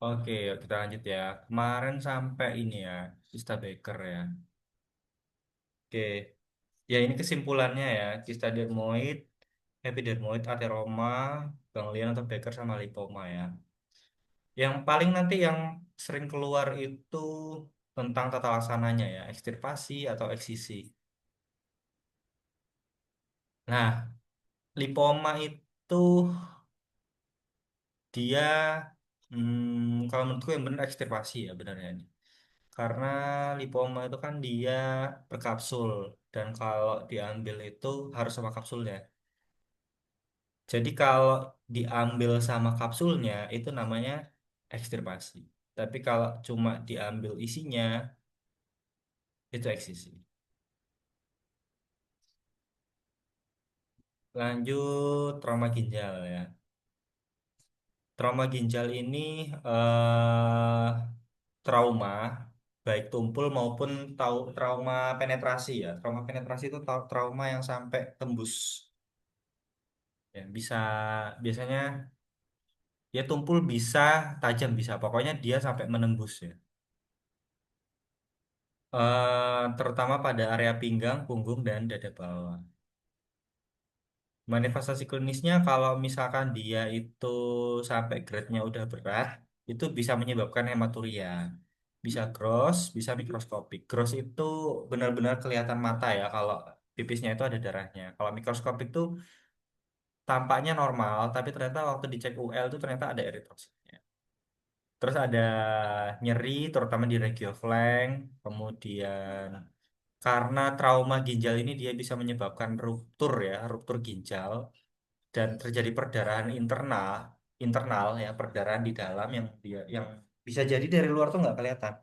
Oke, yuk kita lanjut ya. Kemarin sampai ini ya, Cista Baker ya. Oke, ya ini kesimpulannya ya. Cista dermoid, epidermoid, ateroma, ganglion atau Baker sama lipoma ya. Yang paling nanti yang sering keluar itu tentang tata laksananya ya, ekstirpasi atau eksisi. Nah, lipoma itu dia, kalau menurutku yang benar ekstirpasi ya benarnya ini. Karena lipoma itu kan dia berkapsul dan kalau diambil itu harus sama kapsulnya. Jadi kalau diambil sama kapsulnya itu namanya ekstirpasi. Tapi kalau cuma diambil isinya itu eksisi. Lanjut trauma ginjal ya. Trauma ginjal ini trauma baik tumpul maupun trauma penetrasi ya. Trauma penetrasi itu trauma yang sampai tembus. Ya, bisa biasanya ya tumpul bisa, tajam bisa. Pokoknya dia sampai menembus ya. Terutama pada area pinggang, punggung dan dada bawah. Manifestasi klinisnya kalau misalkan dia itu sampai grade-nya udah berat, itu bisa menyebabkan hematuria. Bisa gross, bisa mikroskopik. Gross itu benar-benar kelihatan mata ya kalau pipisnya itu ada darahnya. Kalau mikroskopik itu tampaknya normal, tapi ternyata waktu dicek UL itu ternyata ada eritrositnya. Terus ada nyeri, terutama di regioflank. Kemudian karena trauma ginjal ini dia bisa menyebabkan ruptur ya, ruptur ginjal dan terjadi perdarahan internal, internal ya, perdarahan di dalam yang bisa jadi dari luar tuh nggak kelihatan.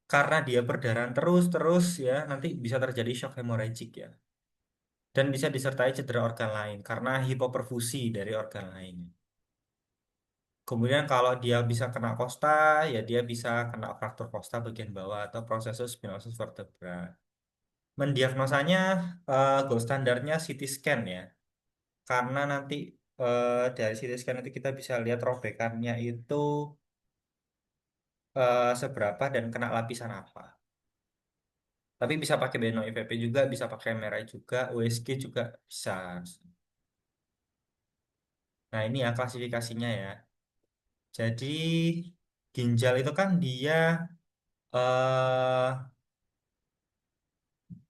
Karena dia perdarahan terus-terus ya, nanti bisa terjadi shock hemorrhagic ya. Dan bisa disertai cedera organ lain karena hipoperfusi dari organ lain. Kemudian kalau dia bisa kena kosta, ya dia bisa kena fraktur kosta bagian bawah atau prosesus spinosus vertebra. Mendiagnosanya gold standarnya CT scan ya, karena nanti dari CT scan itu kita bisa lihat robekannya itu seberapa dan kena lapisan apa. Tapi bisa pakai Beno IVP juga, bisa pakai MRI juga, USG juga bisa. Nah ini ya klasifikasinya ya. Jadi ginjal itu kan dia eh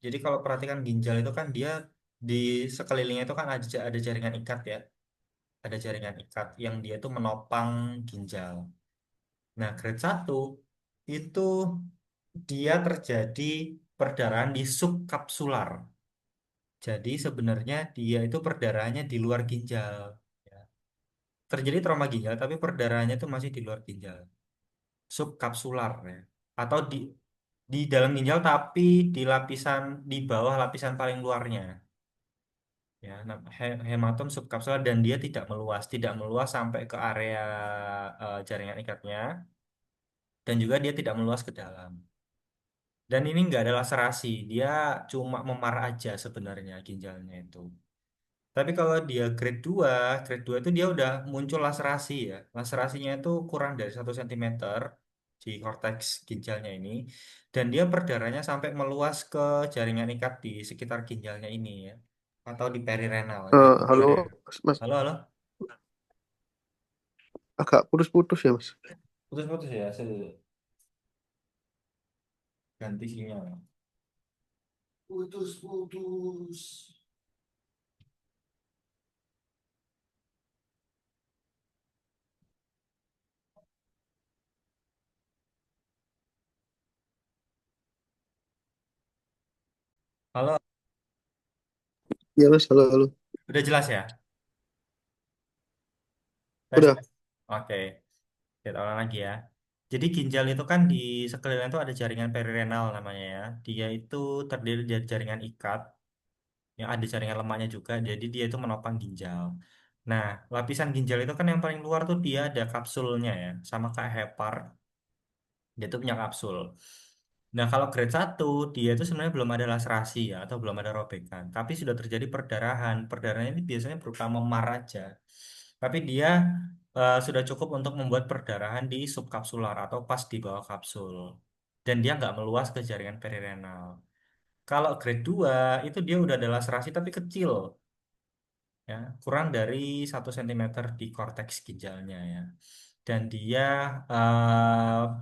jadi kalau perhatikan ginjal itu kan dia di sekelilingnya itu kan ada jaringan ikat ya. Ada jaringan ikat yang dia itu menopang ginjal. Nah, grade satu itu dia terjadi perdarahan di subkapsular. Jadi sebenarnya dia itu perdarahannya di luar ginjal. Ya. Terjadi trauma ginjal tapi perdarahannya itu masih di luar ginjal. Subkapsular ya. Atau di dalam ginjal tapi di lapisan di bawah lapisan paling luarnya. Ya, hematom subkapsular dan dia tidak meluas sampai ke area jaringan ikatnya dan juga dia tidak meluas ke dalam. Dan ini nggak ada laserasi, dia cuma memar aja sebenarnya ginjalnya itu. Tapi kalau dia grade 2 itu dia udah muncul laserasi ya. Laserasinya itu kurang dari 1 cm di korteks ginjalnya ini. Dan dia perdarahannya sampai meluas ke jaringan ikat di sekitar ginjalnya ini ya. Atau di perirenal. Di Halo, area. Mas. Halo, halo. Agak putus-putus ya, Mas. Putus-putus ya, saya ganti sinyal. Putus-putus. Halo, Iya, Mas. Halo, halo. udah jelas ya? Tes, Udah. tes. Oke. Kita ulang lagi ya. Jadi ginjal itu kan di sekelilingnya itu ada jaringan perirenal namanya ya. Dia itu terdiri dari jaringan ikat, yang ada jaringan lemaknya juga. Jadi dia itu menopang ginjal. Nah, lapisan ginjal itu kan yang paling luar tuh dia ada kapsulnya ya. Sama kayak hepar, dia tuh punya kapsul. Nah, kalau grade 1 dia itu sebenarnya belum ada laserasi ya, atau belum ada robekan. Tapi sudah terjadi perdarahan. Perdarahan ini biasanya berupa memar aja. Tapi dia sudah cukup untuk membuat perdarahan di subkapsular atau pas di bawah kapsul. Dan dia nggak meluas ke jaringan perirenal. Kalau grade 2 itu dia udah ada laserasi tapi kecil, ya, kurang dari 1 cm di korteks ginjalnya ya. Dan dia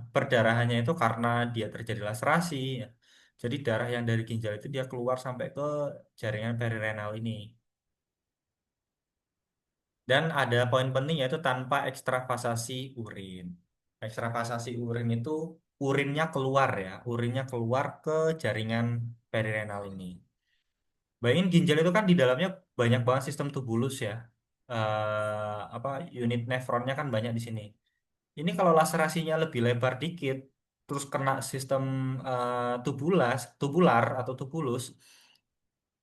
perdarahannya itu karena dia terjadi laserasi, ya. Jadi darah yang dari ginjal itu dia keluar sampai ke jaringan perirenal ini. Dan ada poin penting yaitu tanpa ekstravasasi urin. Ekstravasasi urin itu urinnya keluar ke jaringan perirenal ini. Bayangin ginjal itu kan di dalamnya banyak banget sistem tubulus ya. Apa unit nefronnya kan banyak di sini. Ini kalau laserasinya lebih lebar dikit, terus kena sistem tubular atau tubulus,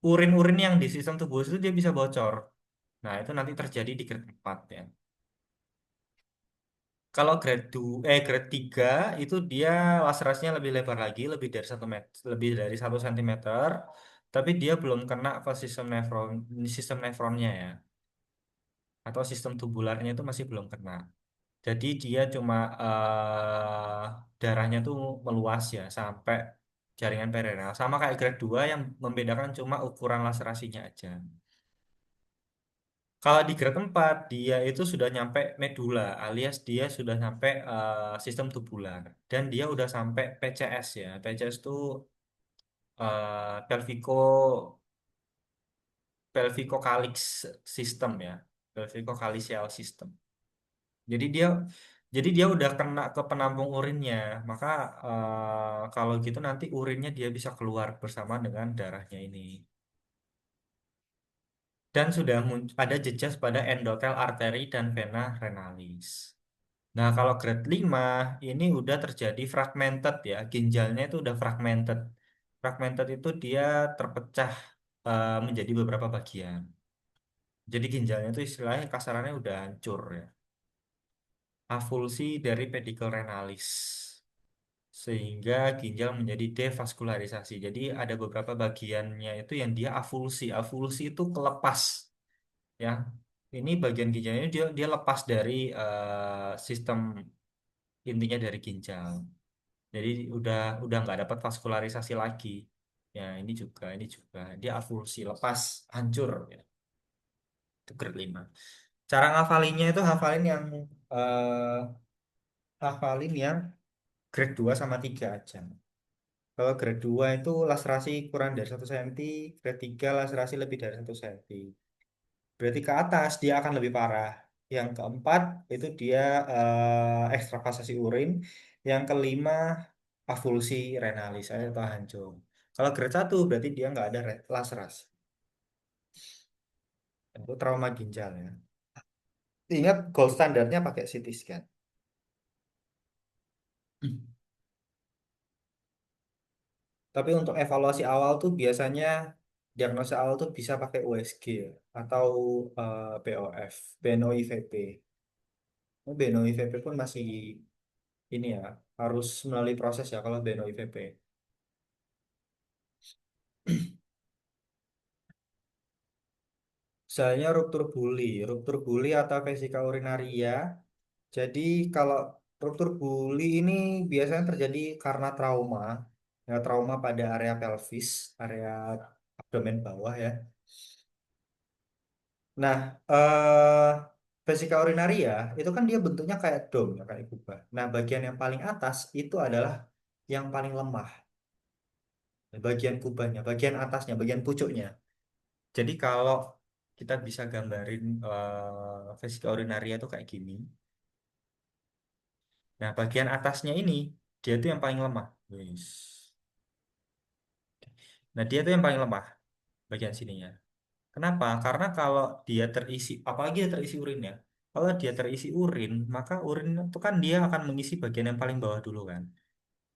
urin-urin yang di sistem tubulus itu dia bisa bocor. Nah, itu nanti terjadi di grade 4 ya. Kalau grade 3 itu dia laserasinya lebih lebar lagi, lebih dari 1 cm, tapi dia belum kena ke sistem nefronnya ya, atau sistem tubularnya itu masih belum kena. Jadi dia cuma darahnya tuh meluas ya sampai jaringan perineal. Sama kayak grade 2 yang membedakan cuma ukuran laserasinya aja. Kalau di grade 4 dia itu sudah nyampe medula alias dia sudah nyampe sistem tubular. Dan dia udah sampai PCS ya. PCS itu pelvico pelvicocalyx system ya. Pelvicocalyceal system. Jadi dia udah kena ke penampung urinnya. Maka kalau gitu nanti urinnya dia bisa keluar bersama dengan darahnya ini. Dan sudah ada jejak pada endotel arteri dan vena renalis. Nah, kalau grade 5 ini udah terjadi fragmented ya. Ginjalnya itu udah fragmented. Fragmented itu dia terpecah menjadi beberapa bagian. Jadi ginjalnya itu istilahnya kasarannya udah hancur ya. Avulsi dari pedicle renalis. Sehingga ginjal menjadi devaskularisasi. Jadi ada beberapa bagiannya itu yang dia avulsi. Avulsi itu kelepas ya. Ini bagian ginjalnya dia dia lepas dari sistem intinya dari ginjal. Jadi udah nggak dapat vaskularisasi lagi. Ya ini juga dia avulsi lepas hancur ya. Itu grade 5. Cara ngafalinnya itu eh, hafalin yang grade 2 sama 3 aja. Kalau grade 2 itu laserasi kurang dari 1 cm, grade 3 laserasi lebih dari 1 cm. Berarti ke atas dia akan lebih parah. Yang keempat itu dia ekstravasasi urin. Yang kelima avulsi renalis atau hancur. Kalau grade 1 berarti dia nggak ada laserasi. Itu trauma ginjal ya. Ingat gold standarnya pakai CT scan. Tapi untuk evaluasi awal tuh biasanya diagnosa awal tuh bisa pakai USG ya, atau BOF, BNOIVP. BNOIVP pun masih ini ya, harus melalui proses ya kalau BNOIVP. Misalnya ruptur buli atau vesika urinaria. Jadi kalau ruptur buli ini biasanya terjadi karena trauma, ya trauma pada area pelvis, area abdomen bawah ya. Nah, vesika urinaria itu kan dia bentuknya kayak dom, ya, kayak kubah. Nah, bagian yang paling atas itu adalah yang paling lemah, bagian kubahnya, bagian atasnya, bagian pucuknya. Jadi kalau kita bisa gambarin vesika urinaria itu kayak gini. Nah, bagian atasnya ini dia tuh yang paling lemah. Wis. Nah, dia tuh yang paling lemah bagian sininya. Kenapa? Karena kalau dia terisi, apalagi dia terisi urin ya. Kalau dia terisi urin, maka urin itu kan dia akan mengisi bagian yang paling bawah dulu kan.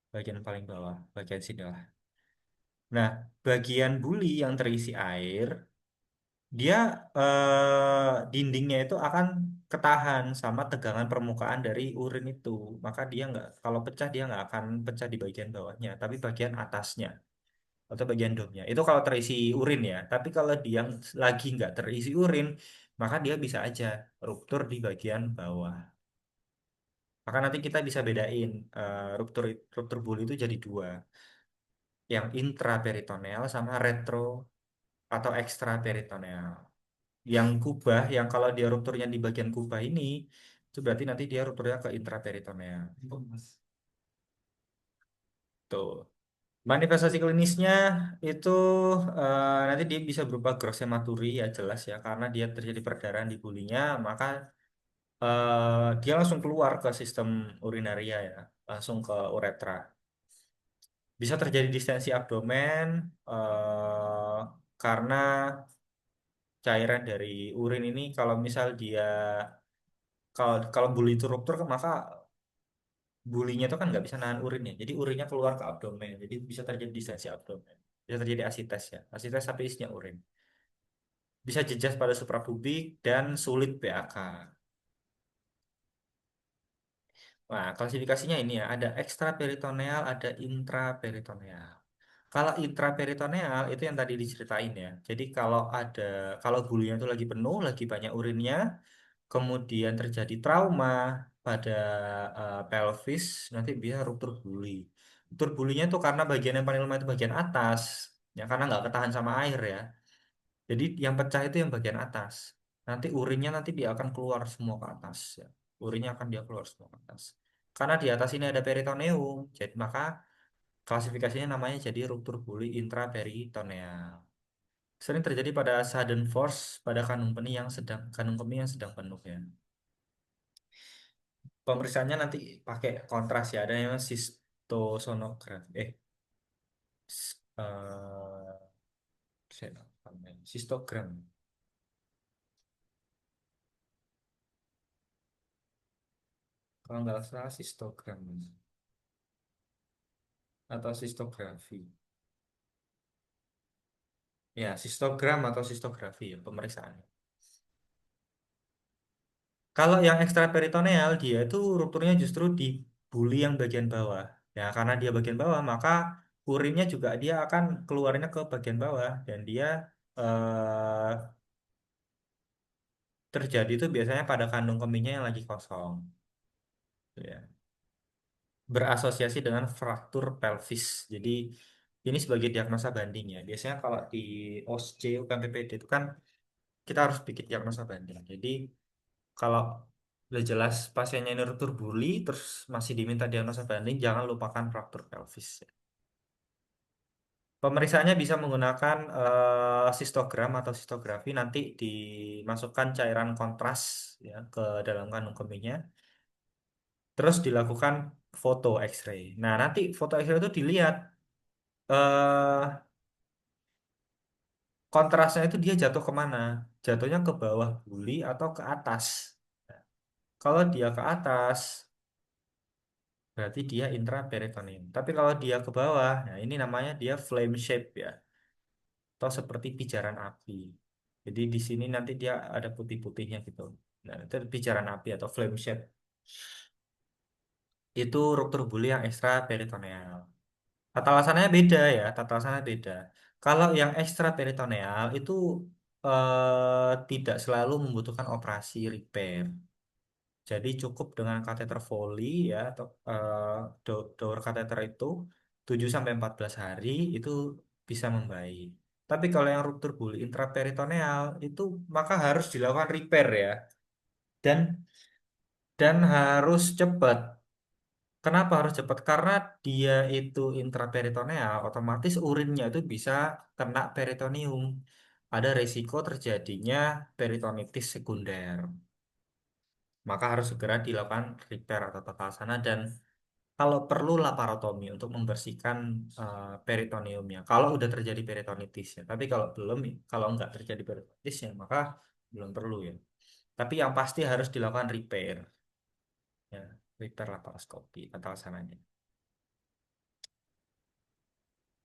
Bagian paling bawah, bagian sini lah. Nah, bagian buli yang terisi air, dia dindingnya itu akan ketahan sama tegangan permukaan dari urin itu. Maka dia nggak, kalau pecah dia nggak akan pecah di bagian bawahnya, tapi bagian atasnya atau bagian domnya. Itu kalau terisi urin ya. Tapi kalau dia lagi nggak terisi urin, maka dia bisa aja ruptur di bagian bawah. Maka nanti kita bisa bedain ruptur ruptur buli itu jadi dua, yang intraperitoneal sama retro atau ekstraperitoneal. Yang kubah, yang kalau dia rupturnya di bagian kubah ini, itu berarti nanti dia rupturnya ke intraperitoneal. Tuh. Manifestasi klinisnya itu nanti dia bisa berupa gross hematuri ya jelas ya karena dia terjadi perdarahan di bulinya maka dia langsung keluar ke sistem urinaria ya langsung ke uretra. Bisa terjadi distensi abdomen karena cairan dari urin ini kalau misal dia kalau kalau buli itu ruptur maka bulinya itu kan nggak bisa nahan urinnya jadi urinnya keluar ke abdomen jadi bisa terjadi distensi abdomen bisa terjadi asites ya asites tapi isinya urin bisa jejas pada suprapubik dan sulit PAK. Nah, klasifikasinya ini ya, ada ekstraperitoneal, ada intraperitoneal. Kalau intraperitoneal itu yang tadi diceritain ya. Jadi kalau bulunya itu lagi penuh, lagi banyak urinnya, kemudian terjadi trauma pada pelvis, nanti bisa ruptur buli. Ruptur bulinya itu karena bagian yang paling lemah itu bagian atas, ya karena nggak ketahan sama air ya. Jadi yang pecah itu yang bagian atas. Nanti urinnya nanti dia akan keluar semua ke atas ya. Urinnya akan dia keluar semua ke atas. Karena di atas ini ada peritoneum, jadi maka klasifikasinya namanya jadi ruptur buli intraperitoneal. Sering terjadi pada sudden force pada kandung kemih yang sedang penuh ya. Pemeriksaannya nanti pakai kontras ya, ada yang namanya sistosonografi. S- eh, saya lupa namanya. Sistogram. Kalau nggak salah sistogram atau sistografi. Ya, sistogram atau sistografi ya pemeriksaan. Kalau yang ekstraperitoneal dia itu rupturnya justru di buli yang bagian bawah. Ya, karena dia bagian bawah maka urinnya juga dia akan keluarnya ke bagian bawah dan dia eh, terjadi itu biasanya pada kandung kemihnya yang lagi kosong. Ya. Berasosiasi dengan fraktur pelvis. Jadi ini sebagai diagnosa banding ya. Biasanya kalau di OSC UKMPPD itu kan kita harus bikin diagnosa banding. Jadi kalau udah jelas pasiennya ini ruptur buli, terus masih diminta diagnosa banding, jangan lupakan fraktur pelvis. Pemeriksaannya bisa menggunakan sistogram atau sistografi, nanti dimasukkan cairan kontras ya ke dalam kandung kemihnya, terus dilakukan foto X-ray. Nah, nanti foto X-ray itu dilihat eh, kontrasnya itu dia jatuh kemana? Jatuhnya ke bawah buli atau ke atas? Nah, kalau dia ke atas, berarti dia intraperitoneum. Tapi kalau dia ke bawah, nah ini namanya dia flame shape ya, atau seperti pijaran api. Jadi di sini nanti dia ada putih-putihnya gitu. Nah, itu pijaran api atau flame shape. Itu ruptur buli yang ekstraperitoneal. Tata laksananya beda ya, tata laksananya beda. Kalau yang ekstraperitoneal itu tidak selalu membutuhkan operasi repair. Jadi cukup dengan kateter Foley ya atau door kateter itu 7 sampai 14 hari itu bisa membaik. Tapi kalau yang ruptur buli intraperitoneal itu maka harus dilakukan repair ya dan harus cepat. Kenapa harus cepat? Karena dia itu intraperitoneal, otomatis urinnya itu bisa kena peritoneum. Ada risiko terjadinya peritonitis sekunder. Maka harus segera dilakukan repair atau tata laksana dan kalau perlu laparotomi untuk membersihkan peritoneumnya. Kalau udah terjadi peritonitis ya. Tapi kalau belum, kalau nggak terjadi peritonitis ya, maka belum perlu ya. Tapi yang pasti harus dilakukan repair ya, repair laparoskopi tata laksananya.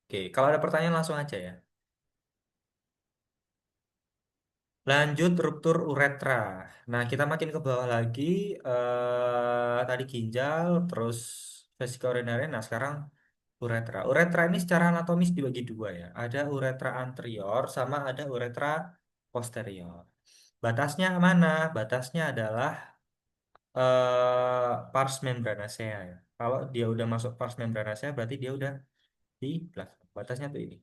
Oke, kalau ada pertanyaan langsung aja ya. Lanjut ruptur uretra. Nah, kita makin ke bawah lagi. Tadi ginjal, terus vesika urinaria. Nah, sekarang uretra. Uretra ini secara anatomis dibagi dua ya. Ada uretra anterior sama ada uretra posterior. Batasnya mana? Batasnya adalah pars membranacea ya. Kalau dia udah masuk pars membranacea berarti dia udah di belakang. Batasnya tuh ini.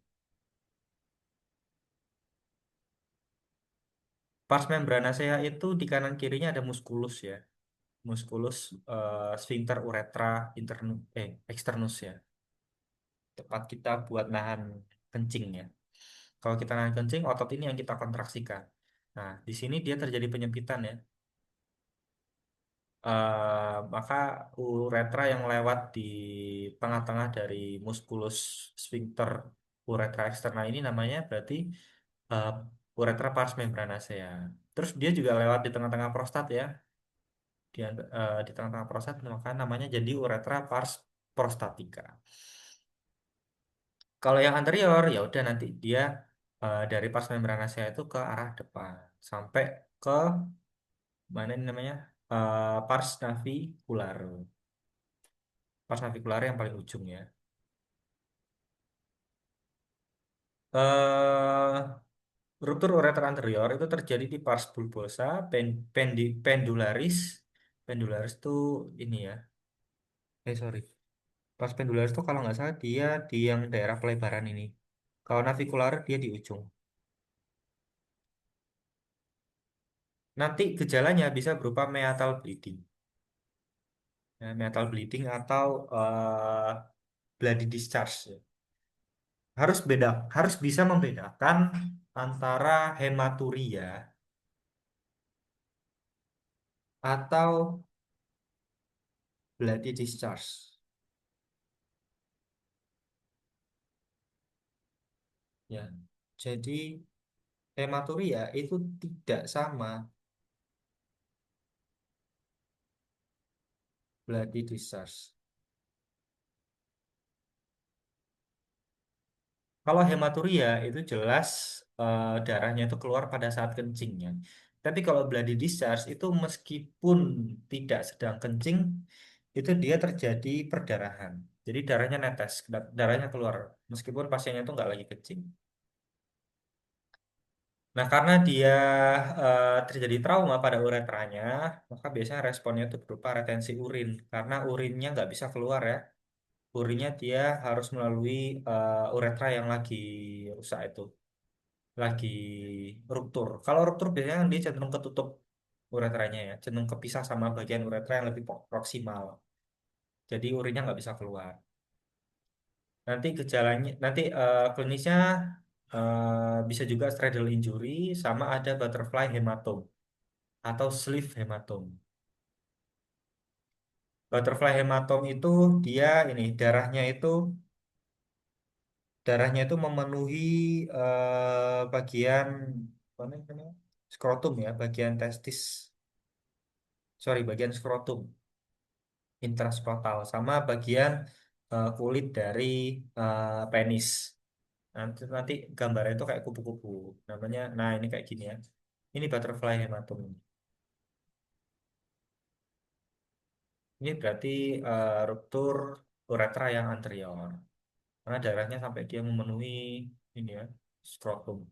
Pars membranacea itu di kanan kirinya ada musculus ya. Musculus sphincter uretra externus ya. Tempat kita buat nahan kencing ya. Kalau kita nahan kencing, otot ini yang kita kontraksikan. Nah, di sini dia terjadi penyempitan ya. Maka uretra yang lewat di tengah-tengah dari musculus sphincter uretra eksterna ini namanya berarti eh, uretra pars membranacea. Terus dia juga lewat di tengah-tengah prostat ya. Di tengah-tengah prostat maka namanya jadi uretra pars prostatica. Kalau yang anterior ya udah nanti dia dari pars membranacea itu ke arah depan sampai ke mana ini namanya pars navicular. Pars navicular yang paling ujung ya. eh Ruptur ureter anterior itu terjadi di pars bulbosa, pendularis. Pendularis itu ini ya. Sorry. Pars pendularis itu kalau nggak salah dia di yang daerah pelebaran ini. Kalau navicular dia di ujung. Nanti gejalanya bisa berupa meatal bleeding. Ya, meatal bleeding atau bloody discharge. Ya. Harus bisa membedakan antara hematuria atau bloody discharge. Ya, jadi hematuria itu tidak sama bloody discharge. Kalau hematuria itu jelas darahnya itu keluar pada saat kencingnya. Tapi kalau bloody discharge itu meskipun tidak sedang kencing, itu dia terjadi perdarahan. Jadi darahnya netes, darahnya keluar meskipun pasiennya itu nggak lagi kencing. Nah, karena dia terjadi trauma pada uretranya, maka biasanya responnya itu berupa retensi urin. Karena urinnya nggak bisa keluar ya. Urinnya dia harus melalui uretra yang lagi rusak itu, lagi ruptur. Kalau ruptur biasanya kan dia cenderung ketutup uretranya ya, cenderung kepisah sama bagian uretra yang lebih proksimal. Jadi urinnya nggak bisa keluar. Nanti gejalanya, nanti klinisnya bisa juga straddle injury, sama ada butterfly hematome atau sleeve hematome. Butterfly hematome itu dia ini darahnya itu memenuhi bagian mana itu namanya? Skrotum ya, bagian testis. Sorry, bagian skrotum intraskrotal sama bagian kulit dari penis. Nanti nanti gambarnya itu kayak kupu-kupu. Namanya, nah ini kayak gini ya. Ini butterfly hematome. Ini berarti ruptur uretra yang anterior. Karena darahnya sampai dia memenuhi ini ya, skrotum.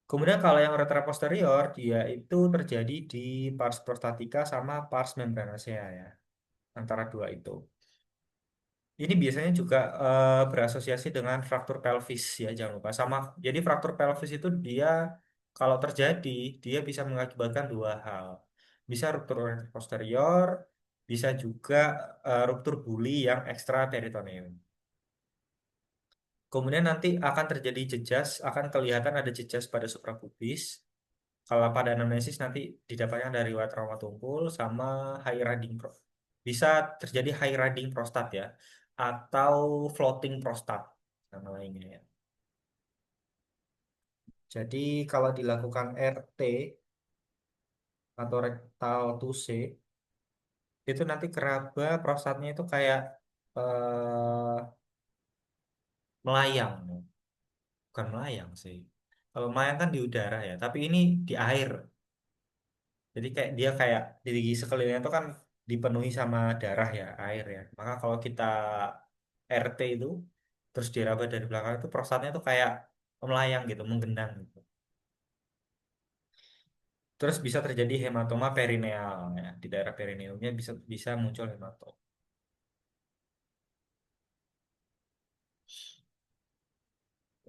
Kemudian kalau yang uretra posterior, dia itu terjadi di pars prostatica sama pars membranacea ya. Antara dua itu. Ini biasanya juga berasosiasi dengan fraktur pelvis ya, jangan lupa. Sama, jadi fraktur pelvis itu dia kalau terjadi, dia bisa mengakibatkan dua hal. Bisa ruptur uretra posterior, bisa juga ruptur buli yang ekstraperitoneum. Kemudian nanti akan terjadi jejas, akan kelihatan ada jejas pada suprapubis. Kalau pada anamnesis nanti didapatnya dari riwayat trauma tumpul sama high riding bisa terjadi high riding prostat ya atau floating prostat nama lainnya ya. Jadi kalau dilakukan RT atau rectal 2C itu nanti keraba prostatnya itu kayak melayang, bukan melayang sih. Kalau melayang kan di udara ya, tapi ini di air. Jadi kayak dia kayak di sekelilingnya itu kan dipenuhi sama darah ya, air ya. Maka kalau kita RT itu terus diraba dari belakang itu prostatnya tuh kayak melayang gitu, menggendang gitu. Terus bisa terjadi hematoma perineal ya. Di daerah perineumnya bisa bisa muncul hematoma.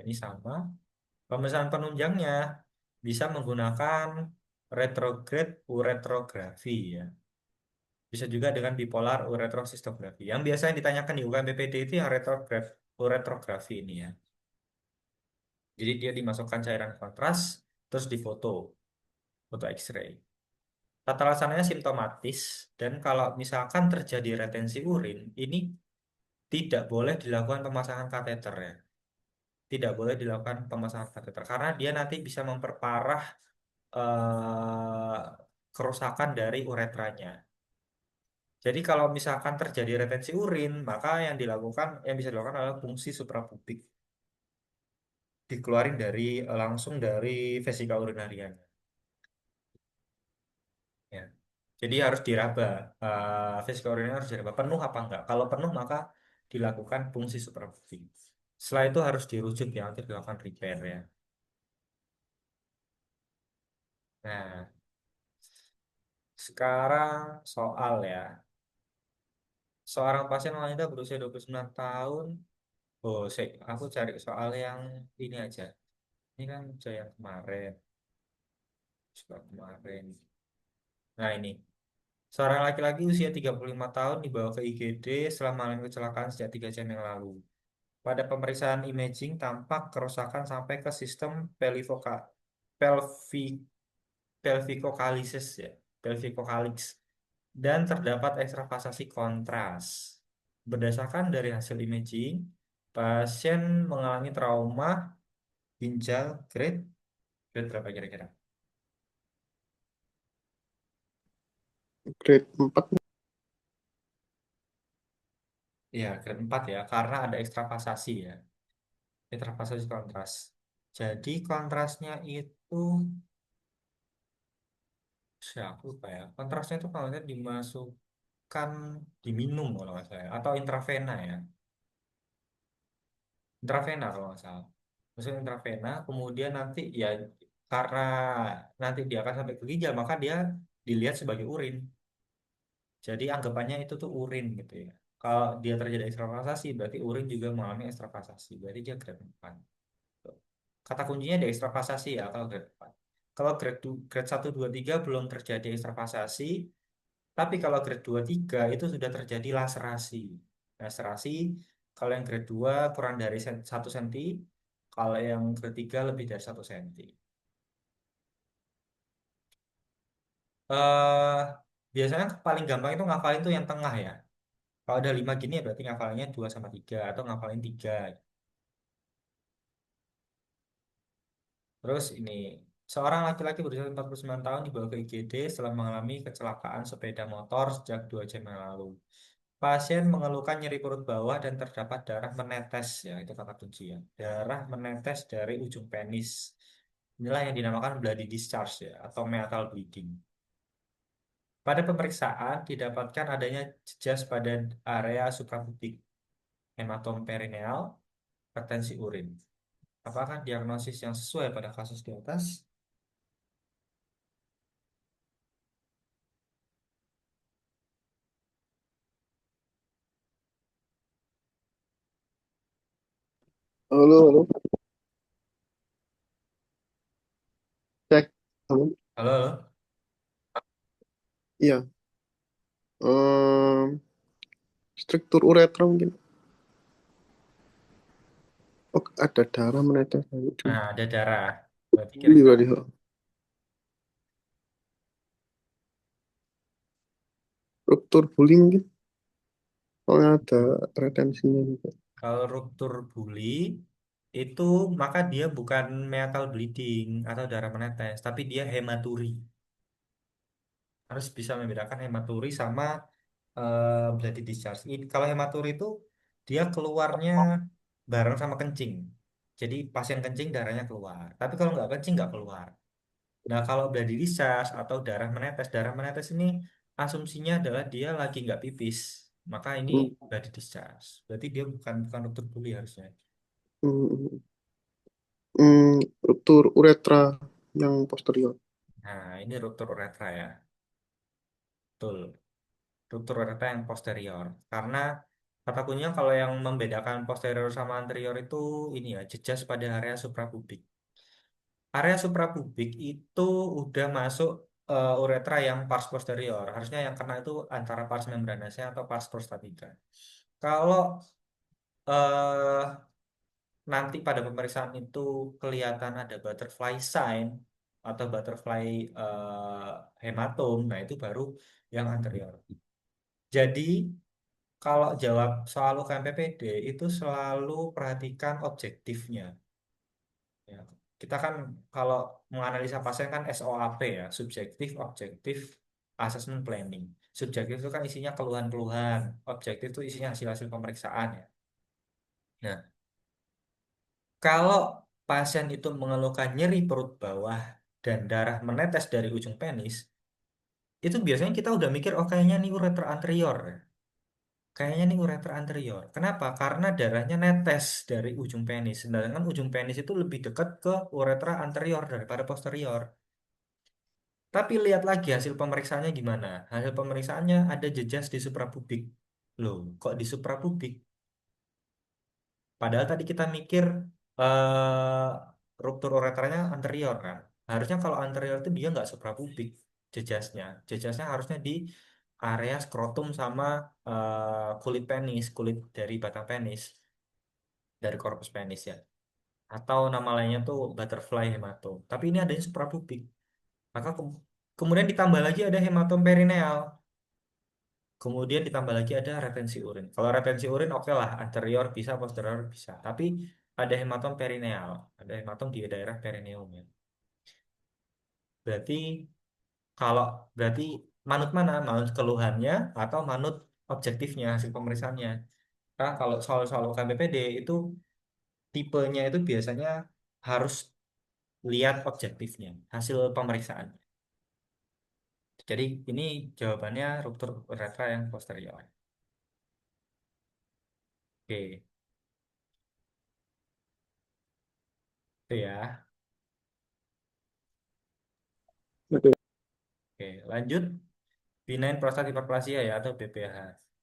Ini sama. Pemeriksaan penunjangnya bisa menggunakan retrograde uretrografi ya. Bisa juga dengan bipolar uretrocystografi. Yang biasanya ditanyakan di UKMPPD itu yang retrograde uretrografi ini ya. Jadi dia dimasukkan cairan kontras, terus difoto, foto X-ray. Tata laksananya simptomatis, dan kalau misalkan terjadi retensi urin, ini tidak boleh dilakukan pemasangan kateter ya. Tidak boleh dilakukan pemasangan kateter karena dia nanti bisa memperparah eh, kerusakan dari uretranya. Jadi kalau misalkan terjadi retensi urin, maka yang bisa dilakukan adalah fungsi suprapubik, dikeluarin dari langsung dari vesika urinaria. Ya. Jadi harus diraba, vesika urinaria harus diraba penuh apa enggak. Kalau penuh maka dilakukan fungsi suprapubik. Setelah itu harus dirujuk ya, untuk dilakukan repair ya. Nah, sekarang soal ya. Seorang pasien wanita berusia 29 tahun. Oh, aku cari soal yang ini aja. Ini kan yang kemarin. Soal kemarin. Nah, ini. Seorang laki-laki usia 35 tahun dibawa ke IGD setelah mengalami kecelakaan sejak 3 jam yang lalu. Pada pemeriksaan imaging tampak kerusakan sampai ke sistem pelvi, pelvicocalysis ya, pelvicocalyx dan terdapat ekstravasasi kontras. Berdasarkan dari hasil imaging, pasien mengalami trauma ginjal grade berapa kira-kira? Grade 4. Ya, grade 4 ya, karena ada ekstravasasi ya, ekstravasasi kontras. Jadi kontrasnya itu, siapa lupa ya, kontrasnya itu kalau nggak dimasukkan, diminum kalau nggak salah ya, atau intravena ya, intravena kalau nggak salah. Maksudnya intravena, kemudian nanti ya karena nanti dia akan sampai ke ginjal, maka dia dilihat sebagai urin. Jadi anggapannya itu tuh urin gitu ya. Kalau dia terjadi ekstravasasi, berarti urin juga mengalami ekstravasasi. Berarti dia grade 4. Tuh. Kata kuncinya di ekstravasasi ya kalau grade 4. Kalau grade 1, 2, 3 belum terjadi ekstravasasi, tapi kalau grade 2, 3 itu sudah terjadi laserasi. Laserasi, kalau yang grade 2 kurang dari 1 cm, kalau yang grade 3 lebih dari 1 cm. Eh, biasanya paling gampang itu ngafalin tuh yang tengah ya. Kalau ada 5 gini ya berarti ngafalinnya 2 sama 3 atau ngafalin 3. Terus ini, seorang laki-laki berusia 49 tahun dibawa ke IGD setelah mengalami kecelakaan sepeda motor sejak 2 jam yang lalu. Pasien mengeluhkan nyeri perut bawah dan terdapat darah menetes, ya itu kata kunci ya. Darah menetes dari ujung penis. Inilah yang dinamakan bloody discharge ya, atau meatal bleeding. Pada pemeriksaan didapatkan adanya jejas pada area suprapubic, hematom perineal, retensi urin. Apakah diagnosis yang sesuai pada kasus di atas? Halo, halo. Cek. Halo. Halo? Iya. Em, struktur uretra mungkin. Oh, ada darah menetes dari ujung. Nah, ada darah. Berarti Ini kira-kira berarti, oh. Struktur buli mungkin. Soalnya ada retensinya juga. kalau ruptur buli itu maka dia bukan meatal bleeding atau darah menetes, tapi dia hematuri. Harus bisa membedakan hematuri sama bloody discharge. Kalau hematuri itu dia keluarnya bareng sama kencing. Jadi pasien kencing darahnya keluar. Tapi kalau nggak kencing nggak keluar. Nah kalau bloody discharge atau darah menetes ini asumsinya adalah dia lagi nggak pipis. Maka ini Hmm, bloody discharge. Berarti dia bukan ruptur buli harusnya. hmm, hmm. Struktur uretra yang posterior. Nah, ini ruptur uretra ya. Betul. Ruptur uretra yang posterior. Karena kata kuncinya kalau yang membedakan posterior sama anterior itu ini ya, jejas pada area suprapubik. Area suprapubik itu udah masuk uretra yang pars posterior. Harusnya yang kena itu antara pars membranasnya atau pars prostatica. Kalau eh, nanti pada pemeriksaan itu kelihatan ada butterfly sign atau butterfly hematom, nah itu baru yang anterior. Jadi kalau jawab soal UKM PPD itu selalu perhatikan objektifnya. Ya. Kita kan kalau menganalisa pasien kan SOAP ya, subjektif, objektif, assessment planning. Subjektif itu kan isinya keluhan-keluhan, objektif itu isinya hasil-hasil pemeriksaan ya. Nah, kalau pasien itu mengeluhkan nyeri perut bawah dan darah menetes dari ujung penis, itu biasanya kita udah mikir, oh kayaknya nih ureter anterior. Kayaknya nih ureter anterior. Kenapa? Karena darahnya netes dari ujung penis. Sedangkan ujung penis itu lebih dekat ke uretra anterior daripada posterior. Tapi lihat lagi hasil pemeriksaannya gimana. Hasil pemeriksaannya ada jejas di suprapubik. Loh, kok di suprapubik? Padahal tadi kita mikir ruptur uretranya anterior kan. Harusnya kalau anterior itu dia nggak suprapubik jejasnya. Jejasnya harusnya di area skrotum sama kulit penis, kulit dari batang penis, dari korpus penis ya. Atau nama lainnya tuh butterfly hematom. Tapi ini adanya suprapubik. Maka kemudian ditambah lagi ada hematom perineal. Kemudian ditambah lagi ada retensi urin. Kalau retensi urin oke lah, anterior bisa, posterior bisa. Tapi ada hematom perineal, ada hematom di daerah perineum ya. Berarti kalau berarti manut mana? Manut keluhannya atau manut objektifnya hasil pemeriksaannya. Nah, kalau soal-soal UKBPD itu tipenya itu biasanya harus lihat objektifnya, hasil pemeriksaan. Jadi ini jawabannya ruptur uretra yang posterior. Oke, itu ya. Oke. Oke, lanjut. Benign prostat hiperplasia ya atau BPH.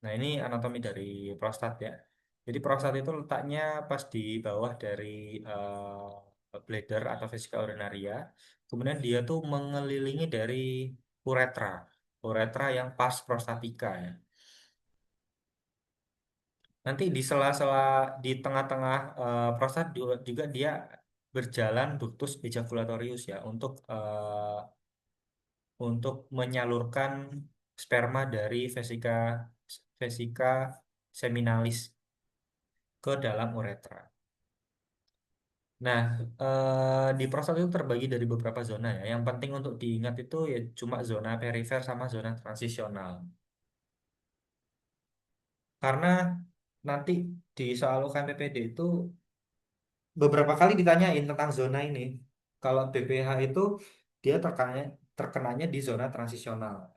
Nah, ini anatomi dari prostat ya. Jadi prostat itu letaknya pas di bawah dari bladder atau vesika urinaria. Kemudian dia tuh mengelilingi dari uretra. Uretra yang pas prostatika ya. Nanti di sela-sela di tengah-tengah prostat juga dia berjalan ductus ejaculatorius ya untuk menyalurkan sperma dari vesika vesika seminalis ke dalam uretra. Nah, di prostat itu terbagi dari beberapa zona ya. Yang penting untuk diingat itu ya cuma zona perifer sama zona transisional. Karena nanti di soal UKM PPD itu beberapa kali ditanyain tentang zona ini. Kalau BPH itu dia terkenanya di zona transisional.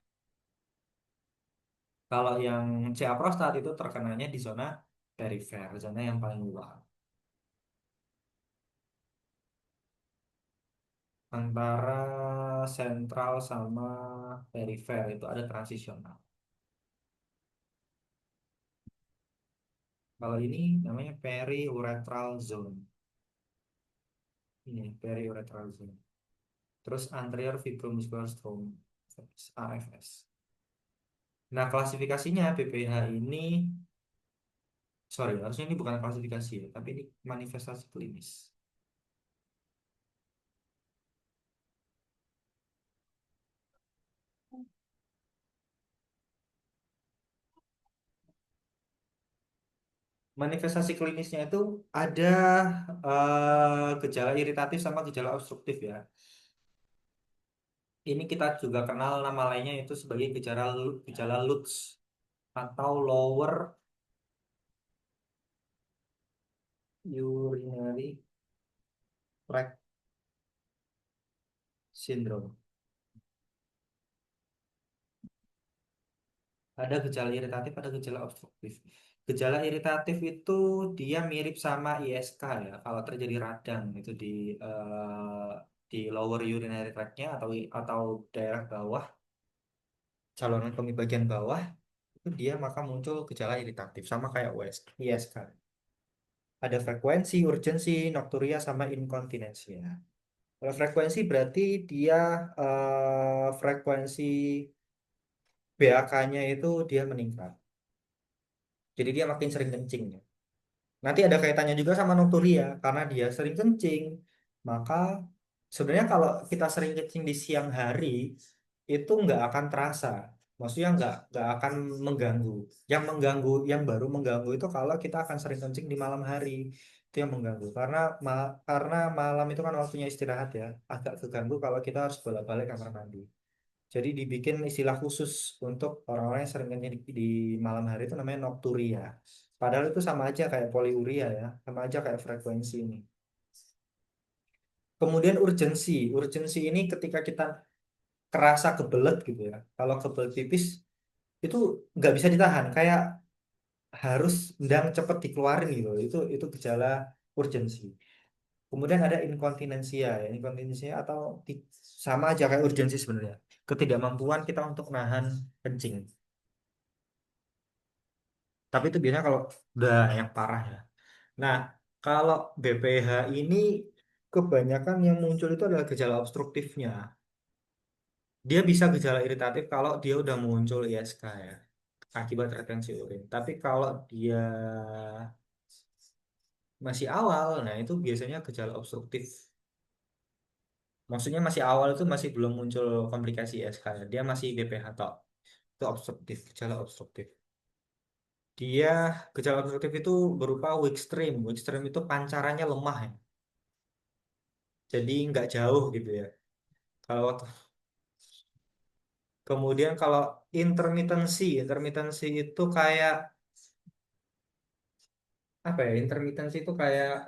Kalau yang CA prostat itu terkenanya di zona perifer, zona yang paling luar. Antara sentral sama perifer itu ada transisional. Kalau ini namanya periuretral zone. Ini periuretral zone. Terus anterior fibromuscular stromal, AFS. Nah, klasifikasinya BPH ini, sorry, harusnya ini bukan klasifikasi ya, tapi ini manifestasi klinis. Manifestasi klinisnya itu ada gejala iritatif sama gejala obstruktif ya. Ini kita juga kenal nama lainnya itu sebagai gejala LUTS atau lower urinary tract syndrome. Ada gejala iritatif, ada gejala obstruktif. Gejala iritatif itu dia mirip sama ISK ya. Kalau terjadi radang itu di lower urinary tract-nya atau daerah bawah, saluran kemih bagian bawah, itu dia maka muncul gejala iritatif sama kayak ISK. Ada frekuensi, urgensi, nokturia sama inkontinensia. Kalau frekuensi berarti dia frekuensi BAK-nya itu dia meningkat. Jadi dia makin sering kencing. Nanti ada kaitannya juga sama nokturia karena dia sering kencing. Maka sebenarnya kalau kita sering kencing di siang hari itu nggak akan terasa. Maksudnya nggak akan mengganggu. Yang mengganggu, yang baru mengganggu itu kalau kita akan sering kencing di malam hari. Itu yang mengganggu karena malam itu kan waktunya istirahat ya. Agak keganggu kalau kita harus bolak-balik kamar mandi. Jadi dibikin istilah khusus untuk orang-orang yang sering kencing di malam hari itu namanya nokturia. Padahal itu sama aja kayak poliuria ya, sama aja kayak frekuensi ini. Kemudian urgensi. Urgensi ini ketika kita kerasa kebelet gitu ya. Kalau kebelet pipis itu nggak bisa ditahan, kayak harus ndang cepet dikeluarin gitu. Itu gejala urgensi. Kemudian ada inkontinensia ya. Inkontinensia atau sama aja kayak urgensi sebenarnya. Ketidakmampuan kita untuk nahan kencing. Tapi itu biasanya kalau udah yang parah ya. Nah, kalau BPH ini kebanyakan yang muncul itu adalah gejala obstruktifnya. Dia bisa gejala iritatif kalau dia udah muncul ISK ya, akibat retensi urin. Tapi kalau dia masih awal, nah itu biasanya gejala obstruktif. Maksudnya masih awal itu masih belum muncul komplikasi ISK ya. Dia masih BPH tok. Itu obstruktif, gejala obstruktif. Dia gejala obstruktif itu berupa weak stream. Weak stream itu pancarannya lemah ya. Jadi nggak jauh gitu ya. Kalau waktu kemudian kalau intermitensi itu kayak apa ya? Intermitensi itu kayak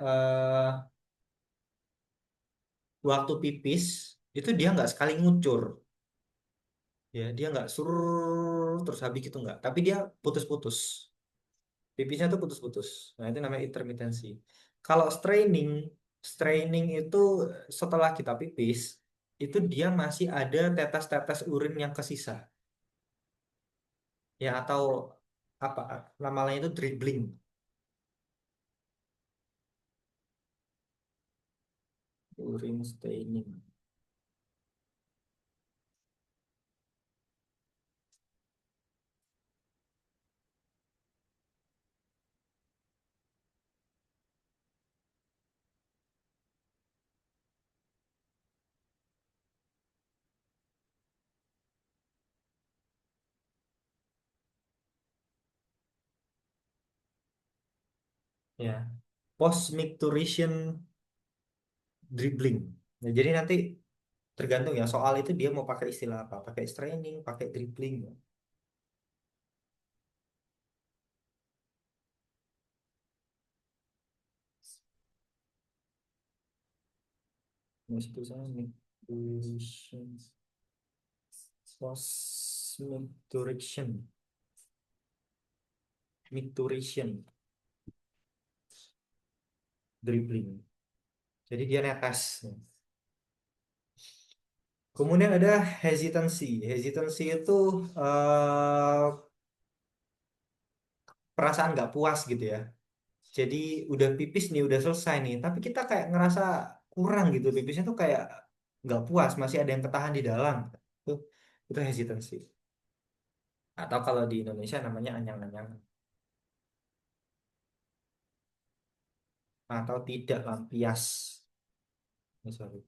waktu pipis itu dia nggak sekali ngucur, ya dia nggak sur terus habis gitu nggak, tapi dia putus-putus. Pipisnya tuh putus-putus. Nah itu namanya intermitensi. Kalau straining itu setelah kita pipis itu dia masih ada tetes-tetes urin yang kesisa, ya atau apa nama lainnya itu dribbling. Urine staining. Ya, post micturition dribbling. Nah, jadi nanti tergantung ya soal itu dia mau pakai istilah apa, pakai straining, pakai dribbling. Nah, itu sama micturition, post micturition, micturition dribbling. Jadi dia netes. Kemudian ada hesitancy. Hesitancy itu eh, perasaan nggak puas gitu ya. Jadi udah pipis nih, udah selesai nih, tapi kita kayak ngerasa kurang gitu, pipisnya tuh kayak nggak puas, masih ada yang ketahan di dalam. Itu, itu hesitancy. Atau kalau di Indonesia namanya anyang-anyang atau tidak lampias. Sorry.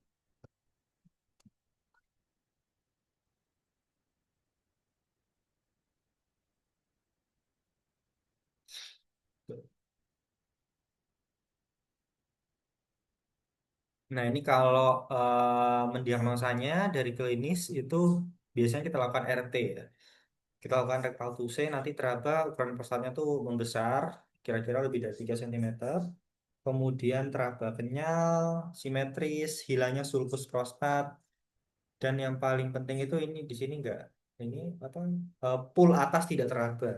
Nah ini kalau mendiagnosanya dari klinis itu biasanya kita lakukan RT ya. Kita lakukan rektal tuse, nanti teraba ukuran prostatnya tuh membesar, kira-kira lebih dari 3 cm. Kemudian teraba kenyal, simetris, hilangnya sulcus prostat, dan yang paling penting itu ini di sini enggak, ini apa? Pool atas tidak teraba.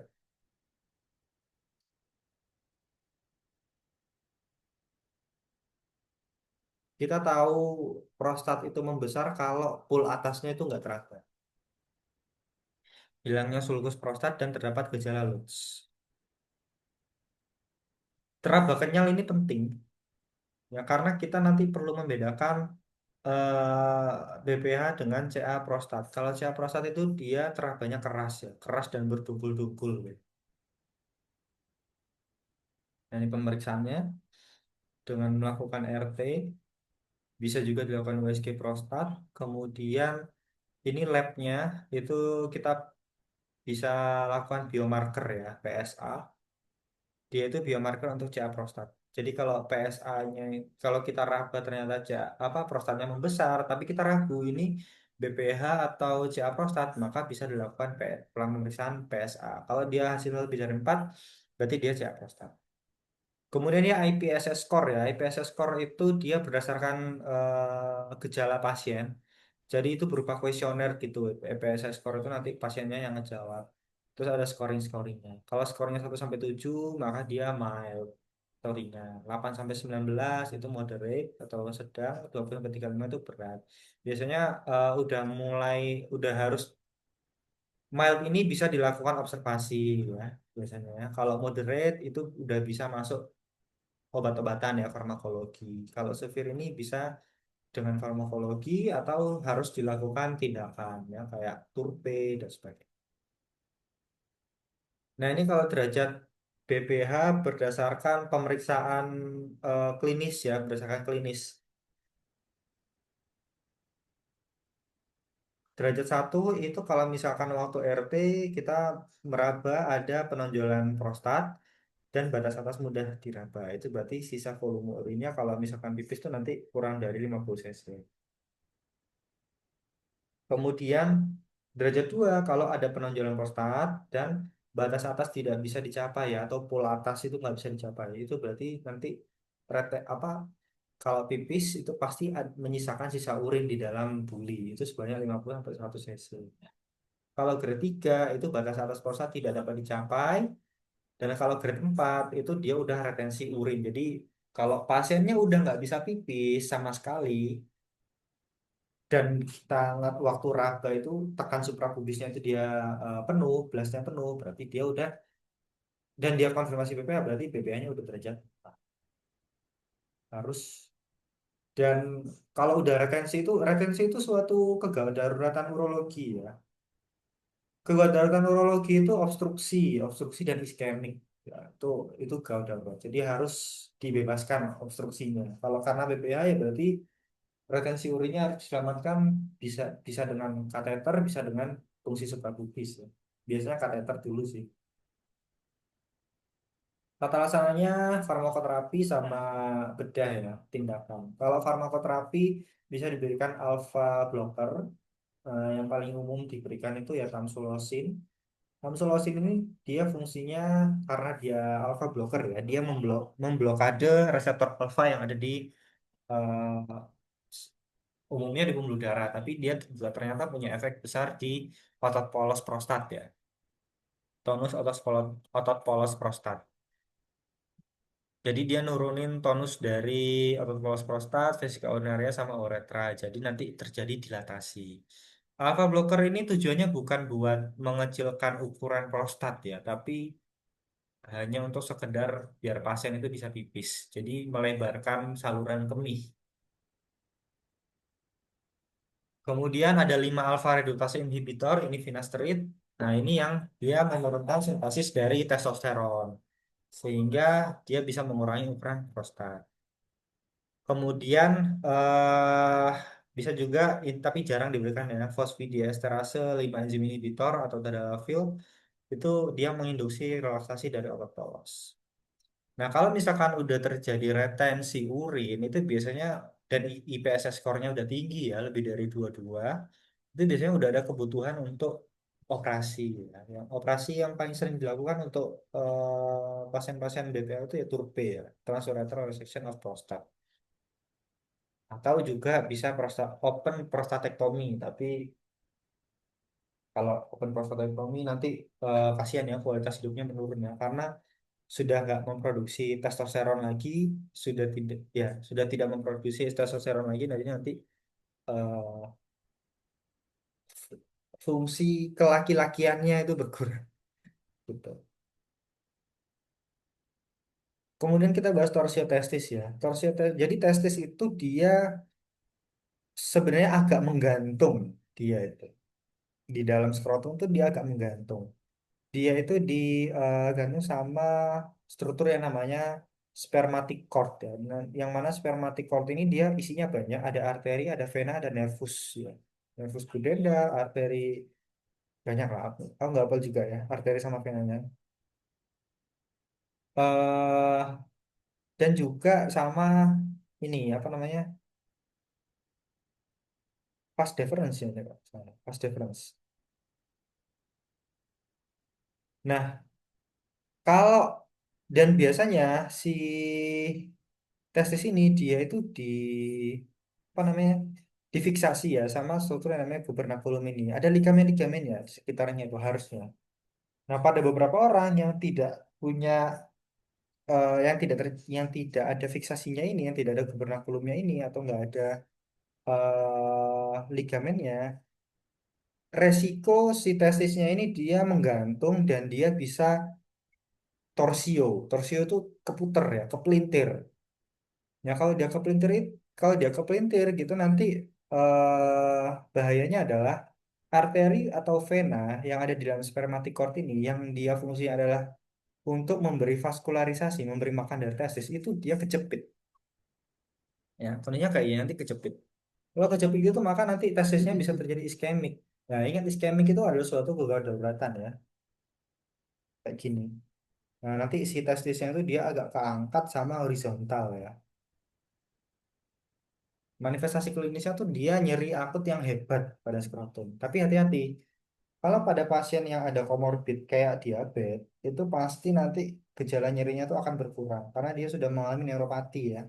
kita tahu prostat itu membesar kalau pul atasnya itu nggak teraba. Hilangnya sulcus prostat dan terdapat gejala Lutz. Teraba kenyal ini penting ya karena kita nanti perlu membedakan BPH dengan CA prostat. Kalau CA prostat itu dia terabanya keras ya, keras dan berdugul-dugul gitu. Nah, ini pemeriksaannya dengan melakukan RT, bisa juga dilakukan USG prostat. Kemudian ini labnya itu kita bisa lakukan biomarker ya, PSA. Dia itu biomarker untuk CA prostat. Jadi kalau PSA-nya, kalau kita raba ternyata CA, apa prostatnya membesar, tapi kita ragu ini BPH atau CA prostat, maka bisa dilakukan pemeriksaan PSA. Kalau dia hasilnya lebih dari 4, berarti dia CA prostat. Kemudian ya IPSS score ya, IPSS score itu dia berdasarkan gejala pasien. Jadi itu berupa kuesioner gitu. IPSS score itu nanti pasiennya yang ngejawab. Terus ada scoringnya. Kalau skornya 1 sampai 7 maka dia mild atau ringan. 8 sampai 19 itu moderate atau sedang. 20 sampai 35 itu berat. Biasanya udah harus mild ini bisa dilakukan observasi ya biasanya. Kalau moderate itu udah bisa masuk obat-obatan ya farmakologi. Kalau severe ini bisa dengan farmakologi atau harus dilakukan tindakan ya kayak turpe dan sebagainya. Nah, ini kalau derajat BPH berdasarkan pemeriksaan klinis ya, berdasarkan klinis. Derajat 1 itu kalau misalkan waktu RT kita meraba ada penonjolan prostat dan batas atas mudah diraba. Itu berarti sisa volume urinnya kalau misalkan pipis itu nanti kurang dari 50 cc. Kemudian derajat 2 kalau ada penonjolan prostat dan batas atas tidak bisa dicapai ya atau pol atas itu nggak bisa dicapai. Itu berarti nanti apa kalau pipis itu pasti menyisakan sisa urin di dalam buli itu sebanyak 50 sampai 100 cc. Kalau grade 3 itu batas atas prostat tidak dapat dicapai dan kalau grade 4 itu dia udah retensi urin. Jadi kalau pasiennya udah nggak bisa pipis sama sekali dan kita waktu raba itu tekan suprapubisnya itu dia penuh, blastnya penuh, berarti dia udah dan dia konfirmasi BPH berarti BPH-nya udah derajat 4. Harus dan kalau udah retensi itu suatu kegawat daruratan urologi ya. Kegawat daruratan urologi itu obstruksi, obstruksi dan iskemik. Ya, itu gawat darurat. Jadi harus dibebaskan obstruksinya. Kalau karena BPH ya berarti retensi urinnya harus diselamatkan bisa bisa dengan kateter, bisa dengan fungsi suprapubis ya. Biasanya kateter dulu sih. Tata laksananya farmakoterapi sama bedah ya, tindakan. Kalau farmakoterapi bisa diberikan alpha blocker, yang paling umum diberikan itu ya tamsulosin. Tamsulosin ini dia fungsinya karena dia alpha blocker ya, dia memblokade reseptor alpha yang ada di eh, umumnya di pembuluh darah, tapi dia juga ternyata punya efek besar di otot polos prostat ya, tonus otot polos prostat. Jadi dia nurunin tonus dari otot polos prostat, vesika urinaria sama uretra. Jadi nanti terjadi dilatasi. Alpha blocker ini tujuannya bukan buat mengecilkan ukuran prostat ya, tapi hanya untuk sekedar biar pasien itu bisa pipis. Jadi melebarkan saluran kemih. Kemudian ada 5 alfa reduktase inhibitor, ini finasteride. Nah, ini yang dia menurunkan sintesis dari testosteron sehingga dia bisa mengurangi ukuran prostat. Kemudian eh bisa juga tapi jarang diberikan ya fosfodiesterase 5 enzim inhibitor atau tadalafil itu dia menginduksi relaksasi dari otot polos. Nah, kalau misalkan udah terjadi retensi urin, itu biasanya dan IPSS skornya udah tinggi ya, lebih dari 22, itu biasanya udah ada kebutuhan untuk operasi. Ya. Yang operasi yang paling sering dilakukan untuk pasien-pasien BPL itu ya TURP ya, transurethral resection of prostate. Atau juga bisa open prostatectomy, tapi kalau open prostatectomy nanti kasihan ya kualitas hidupnya menurun ya, karena sudah nggak memproduksi testosteron lagi, sudah tidak memproduksi testosteron lagi, nanti eh, fungsi kelaki-lakiannya itu berkurang gitu. Kemudian kita bahas torsiotestis ya. Jadi testis itu dia sebenarnya agak menggantung, dia itu di dalam skrotum tuh dia agak menggantung. Dia itu digantung sama struktur yang namanya spermatic cord ya. Nah, yang mana spermatic cord ini dia isinya banyak, ada arteri, ada vena, ada nervus ya. Nervus pudenda, arteri, banyak lah. Aku nggak hafal juga ya, arteri sama venanya. eh dan juga sama ini apa namanya? Vas deferens ya, Pak. Vas deferens. Nah, kalau dan biasanya si testis ini dia itu apa namanya, difiksasi ya sama struktur yang namanya gubernaculum ini. Ada ligamen-ligamennya di sekitarnya itu harusnya. Nah, pada beberapa orang yang tidak punya yang tidak ada fiksasinya ini, yang tidak ada gubernaculumnya ini atau nggak ada ligamennya, resiko si testisnya ini dia menggantung dan dia bisa torsio. Torsio itu keputer ya, kepelintir. Ya kalau dia kepelintir gitu nanti bahayanya adalah arteri atau vena yang ada di dalam spermatic cord ini yang dia fungsinya adalah untuk memberi vaskularisasi, memberi makan dari testis itu dia kejepit. Ya, contohnya kayak ini nanti kejepit. Kalau kejepit itu maka nanti testisnya bisa terjadi iskemik. Nah, ingat iskemik itu adalah suatu gangguan daruratan ya, kayak gini. Nah, nanti si testisnya itu dia agak keangkat sama horizontal ya. Manifestasi klinisnya tuh dia nyeri akut yang hebat pada skrotum. Tapi hati-hati, kalau pada pasien yang ada komorbid kayak diabetes, itu pasti nanti gejala nyerinya tuh akan berkurang karena dia sudah mengalami neuropati ya.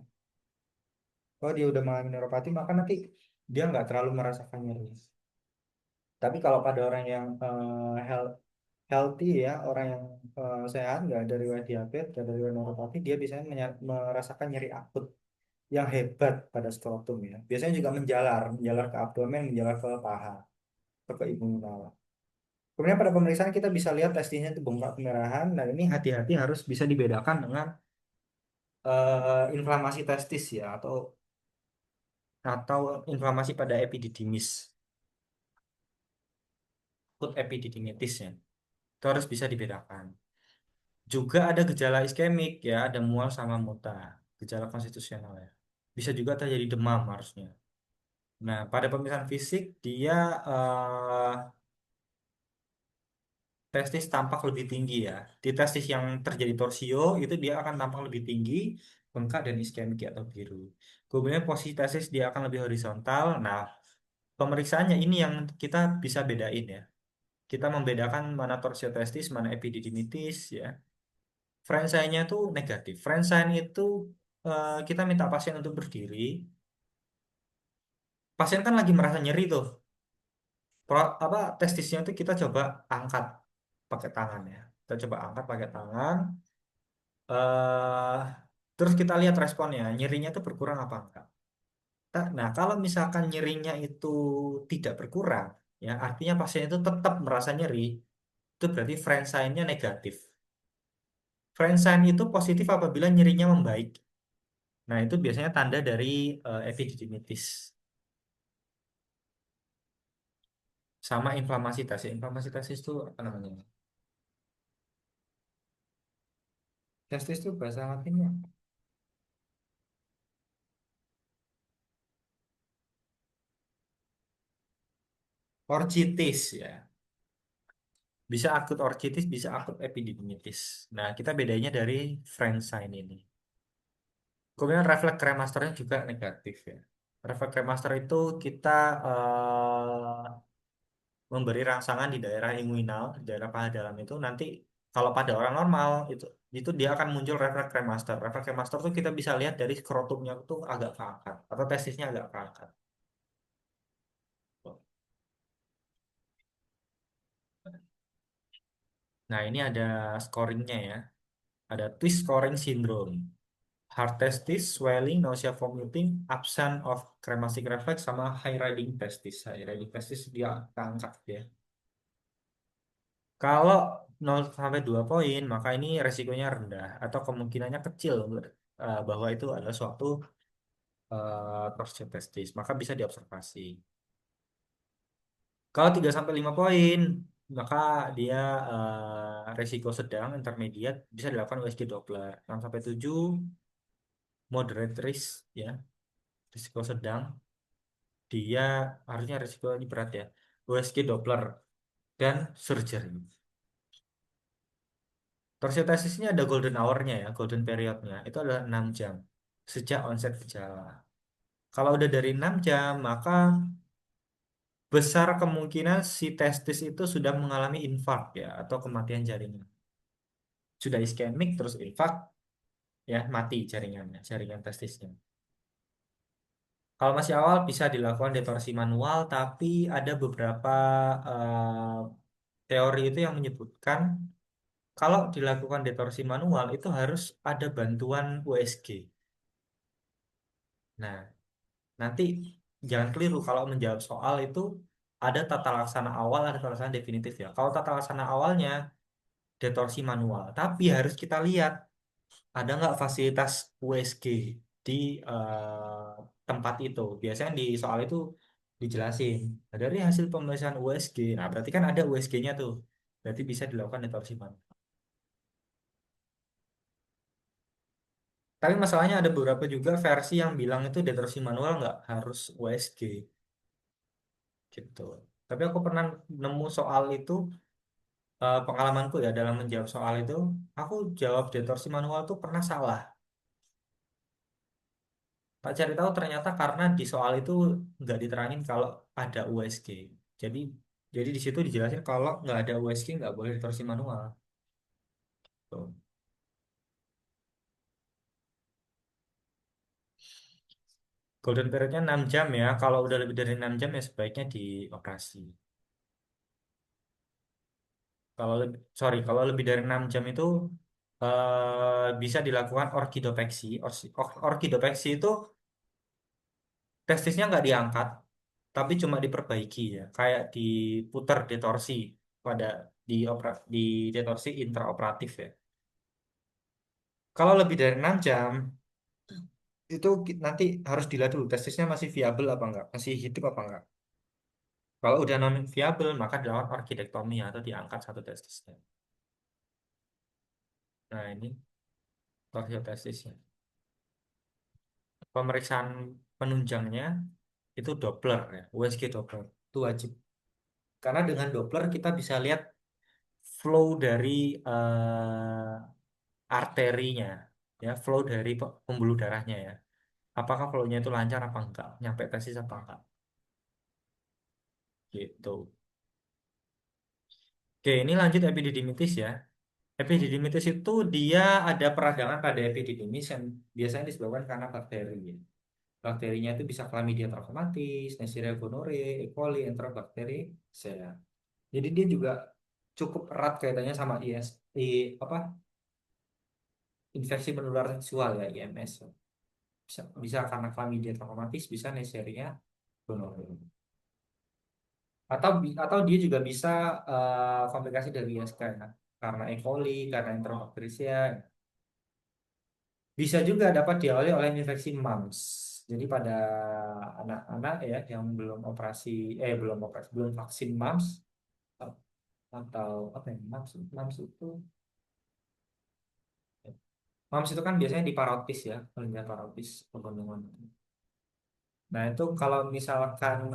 Kalau dia udah mengalami neuropati, maka nanti dia nggak terlalu merasakan nyeri. Tapi kalau pada orang yang healthy ya, orang yang sehat, nggak ada riwayat diabetes, nggak ada riwayat neuropati, dia biasanya merasakan nyeri akut yang hebat pada skrotum ya. Biasanya juga menjalar ke abdomen, menjalar ke paha, atau ke inguinal. Kemudian pada pemeriksaan kita bisa lihat testisnya itu bengkak kemerahan. Nah ini hati-hati harus bisa dibedakan dengan inflamasi testis ya atau inflamasi pada epididymis, akut epididymitis ya. Itu harus bisa dibedakan. Juga ada gejala iskemik ya, ada mual sama muntah, gejala konstitusional ya. Bisa juga terjadi demam harusnya. Nah, pada pemeriksaan fisik dia eh, testis tampak lebih tinggi ya. Di testis yang terjadi torsio itu dia akan tampak lebih tinggi, bengkak dan iskemik atau biru. Kemudian posisi testis dia akan lebih horizontal. Nah, pemeriksaannya ini yang kita bisa bedain ya. Kita membedakan mana torsio testis, mana epididymitis ya. Franchise-nya tuh negatif. Franchise itu kita minta pasien untuk berdiri. Pasien kan lagi merasa nyeri tuh. Testisnya itu kita coba angkat pakai tangan ya. Kita coba angkat pakai tangan. eh Terus kita lihat responnya, nyerinya itu berkurang apa enggak. Nah, kalau misalkan nyerinya itu tidak berkurang, ya artinya pasien itu tetap merasa nyeri, itu berarti friend sign-nya negatif. Friend sign itu positif apabila nyerinya membaik. Nah, itu biasanya tanda dari epididymitis sama inflamasi testis. Inflamasi testis itu apa namanya? Testis itu bahasa latinnya orchitis ya. Bisa akut orchitis, bisa akut epididymitis. Nah, kita bedanya dari friend sign ini. Kemudian refleks kremasternya juga negatif ya. Refleks kremaster itu kita memberi rangsangan di daerah inguinal, di daerah paha dalam itu nanti kalau pada orang normal itu dia akan muncul refleks kremaster. Refleks kremaster itu kita bisa lihat dari skrotumnya itu agak keangkat atau testisnya agak keangkat. Nah, ini ada scoringnya ya. Ada twist scoring syndrome, hard testis, swelling, nausea, vomiting, absence of cremastic reflex, sama high riding testis. High riding testis dia keangkat ya. Kalau 0 sampai 2 poin, maka ini resikonya rendah atau kemungkinannya kecil bahwa itu adalah suatu torsion testis, maka bisa diobservasi. Kalau 3 sampai 5 poin, maka dia resiko sedang, intermediate, bisa dilakukan USG Doppler. 6 sampai 7 moderate risk, ya, risiko sedang, dia harusnya risiko ini berat ya. USG Doppler dan surgery. Torsiostasisnya ada golden hour-nya ya, golden period-nya. Itu adalah 6 jam sejak onset gejala. Kalau udah dari 6 jam, maka besar kemungkinan si testis itu sudah mengalami infark ya, atau kematian jaringan. Sudah iskemik terus infark, ya mati jaringannya, jaringan testisnya. Kalau masih awal bisa dilakukan detorsi manual, tapi ada beberapa teori itu yang menyebutkan kalau dilakukan detorsi manual itu harus ada bantuan USG. Nah, nanti jangan keliru kalau menjawab soal itu ada tata laksana awal, ada tata laksana definitif ya. Kalau tata laksana awalnya detorsi manual, tapi harus kita lihat ada nggak fasilitas USG di tempat itu. Biasanya di soal itu dijelasin. Nah, dari hasil pemeriksaan USG, nah berarti kan ada USG-nya tuh. Berarti bisa dilakukan detorsi manual. Tapi masalahnya ada beberapa juga versi yang bilang itu detorsi manual nggak harus USG gitu. Tapi aku pernah nemu soal itu, pengalamanku ya dalam menjawab soal itu, aku jawab detorsi manual tuh pernah salah. Tak cari tahu ternyata karena di soal itu nggak diterangin kalau ada USG. Jadi jadi di situ dijelasin kalau nggak ada USG nggak boleh detorsi manual. Tuh. Golden periodnya 6 jam ya. Kalau udah lebih dari 6 jam ya sebaiknya dioperasi. Kalau lebih, sorry, kalau lebih dari 6 jam itu bisa dilakukan orkidopeksi. Orkidopeksi itu testisnya nggak diangkat, tapi cuma diperbaiki ya, kayak diputar detorsi pada di detorsi intraoperatif ya. Kalau lebih dari 6 jam itu nanti harus dilihat dulu testisnya masih viabel apa enggak, masih hidup apa enggak. Kalau udah non viabel maka dilakukan orkidektomi atau diangkat satu testisnya. Nah ini torsiotestisnya. Pemeriksaan penunjangnya itu Doppler ya, USG Doppler itu wajib. Karena dengan Doppler kita bisa lihat flow dari arterinya, ya, flow dari pembuluh darahnya ya. Apakah flow-nya itu lancar apa enggak, nyampe tesis apa enggak, gitu. Oke, ini lanjut epididymitis ya. Epididymitis itu dia ada peradangan pada epididymis yang biasanya disebabkan karena bakteri. Ya. Bakterinya itu bisa Chlamydia trachomatis, Neisseria gonorrhoeae, E. coli, Enterobacteriaceae. Jadi dia juga cukup erat kaitannya sama apa infeksi menular seksual ya, IMS. Bisa karena Chlamydia trachomatis, bisa Neisseria gonorrhoeae. Atau dia juga bisa komplikasi dari ISK ya. Karena E. coli, karena Enterobacteriaceae. Bisa juga dapat diawali oleh infeksi mumps. Jadi pada anak-anak ya yang belum vaksin mumps, atau apa ya, mumps itu kan biasanya di parotis ya, kelenjar parotis pegunungan. Nah itu kalau misalkan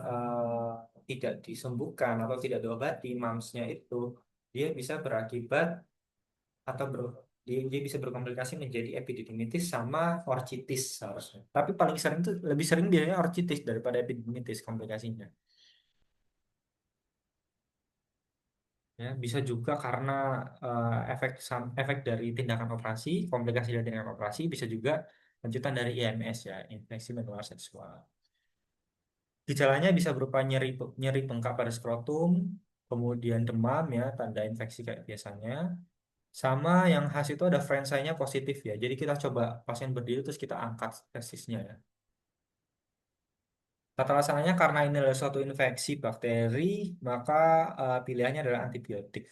tidak disembuhkan atau tidak diobati mumpsnya itu, dia bisa berakibat atau dia bisa berkomplikasi menjadi epididymitis sama orchitis seharusnya. Tapi paling sering tuh lebih sering biasanya orchitis daripada epididymitis komplikasinya. Ya, bisa juga karena efek dari tindakan operasi, komplikasi dari tindakan operasi, bisa juga lanjutan dari IMS ya, infeksi menular seksual. Gejalanya bisa berupa nyeri bengkak pada skrotum, kemudian demam ya, tanda infeksi kayak biasanya. Sama yang khas itu ada franchise-nya positif ya. Jadi kita coba pasien berdiri terus kita angkat testisnya ya. Tata laksananya karena ini adalah suatu infeksi bakteri, maka pilihannya adalah antibiotik.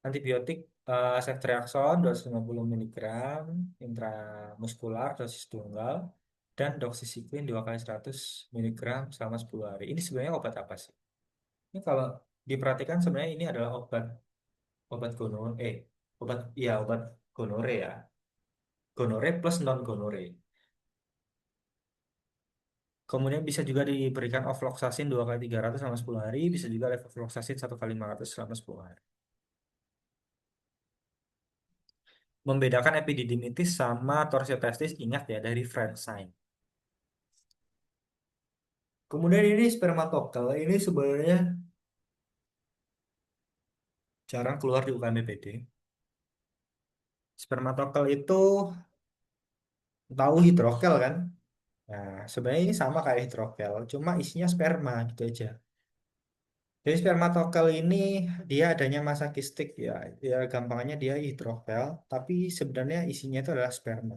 Antibiotik ceftriaxone 250 mg intramuskular dosis tunggal dan doxycycline 2 kali 100 mg selama 10 hari. Ini sebenarnya obat apa sih? Ini kalau diperhatikan sebenarnya ini adalah obat obat gonore obat iya obat gonore ya. Gonore plus non gonore. Kemudian bisa juga diberikan ofloxacin 2 kali 300 selama 10 hari, bisa juga levofloxacin 1 kali 500 selama 10 hari. Membedakan epididymitis sama torsiotestis ingat ya dari franchise. Kemudian ini spermatokal, ini sebenarnya jarang keluar di UKMPD. Spermatokal itu tahu hidrokel kan? Nah, sebenarnya ini sama kayak hidrokel, cuma isinya sperma gitu aja. Jadi spermatokal ini dia adanya masa kistik ya, ya gampangnya dia hidrokel, tapi sebenarnya isinya itu adalah sperma.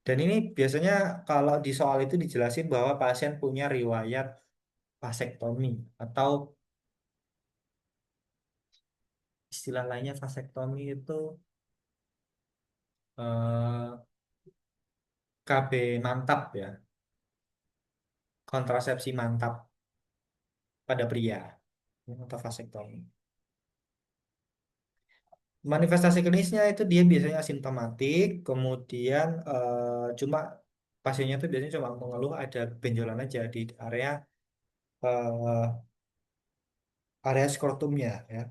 Dan ini biasanya kalau di soal itu dijelasin bahwa pasien punya riwayat vasektomi atau istilah lainnya vasektomi itu eh, KB mantap ya, kontrasepsi mantap pada pria atau vasektomi. Manifestasi klinisnya itu dia biasanya asimptomatik, kemudian cuma pasiennya itu biasanya cuma mengeluh ada benjolan aja di eh, area skrotumnya ya,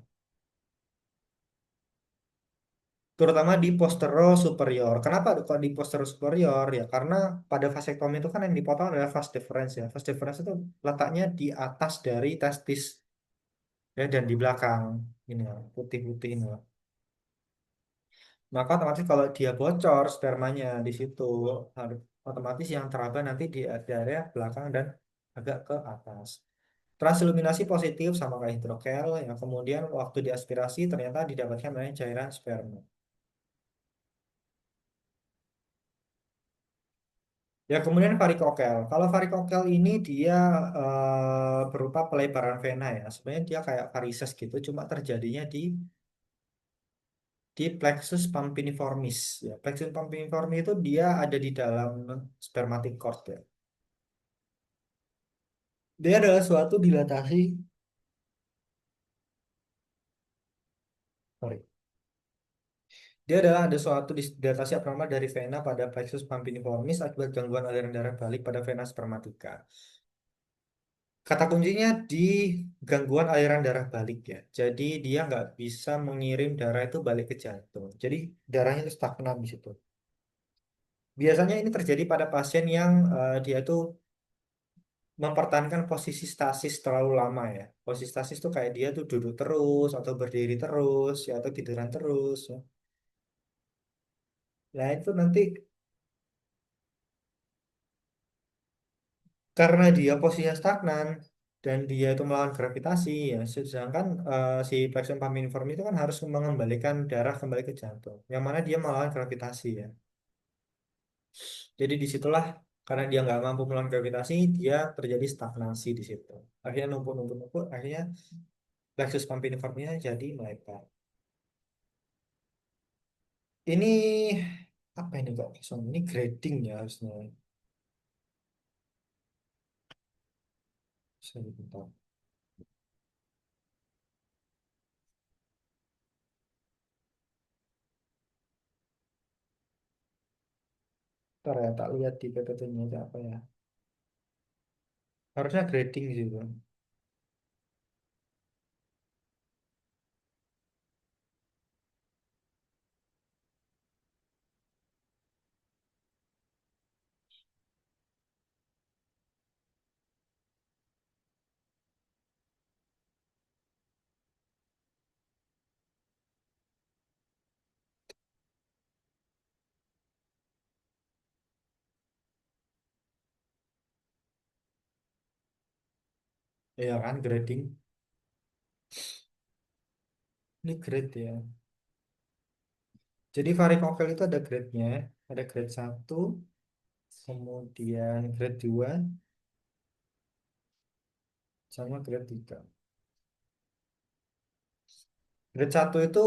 terutama di postero superior. Kenapa kok di postero superior ya? Karena pada vasektomi itu kan yang dipotong adalah vas deferens ya. Vas deferens itu letaknya di atas dari testis ya dan di belakang ini ya, putih-putih ini loh. Maka otomatis kalau dia bocor spermanya di situ otomatis yang teraba nanti di area belakang dan agak ke atas. Transiluminasi positif sama kayak hidrokel yang kemudian waktu diaspirasi ternyata didapatkan banyak cairan sperma. Ya kemudian varikokel. Kalau varikokel ini dia berupa pelebaran vena ya. Sebenarnya dia kayak varises gitu, cuma terjadinya di plexus pampiniformis ya. Plexus pampiniformis itu dia ada di dalam spermatic cord ya. Dia adalah suatu dilatasi, sorry. Dia adalah ada suatu dilatasi abnormal dari vena pada plexus pampiniformis akibat gangguan aliran darah balik pada vena spermatica. Kata kuncinya di gangguan aliran darah balik ya. Jadi dia nggak bisa mengirim darah itu balik ke jantung. Jadi darahnya itu stagnan di situ. Biasanya ini terjadi pada pasien yang dia itu mempertahankan posisi stasis terlalu lama ya. Posisi stasis itu kayak dia tuh duduk terus atau berdiri terus ya atau tiduran terus ya. Nah itu nanti karena dia posisinya stagnan dan dia itu melawan gravitasi ya. Sedangkan si plexus paminiform itu kan harus mengembalikan darah kembali ke jantung. Yang mana dia melawan gravitasi ya. Jadi disitulah karena dia nggak mampu melawan gravitasi, dia terjadi stagnasi di situ. Akhirnya numpuk, akhirnya plexus paminiformnya jadi melebar. Ini apa ini kok? Ini grading ya harusnya. Sebentar. Ntar ya, tak lihat di PPT-nya itu apa ya. Harusnya grading sih, Bang. Ya kan, grading. Ini grade ya. Jadi varikokel itu ada grade-nya, ada grade satu, kemudian grade 2, sama grade 3. Grade satu itu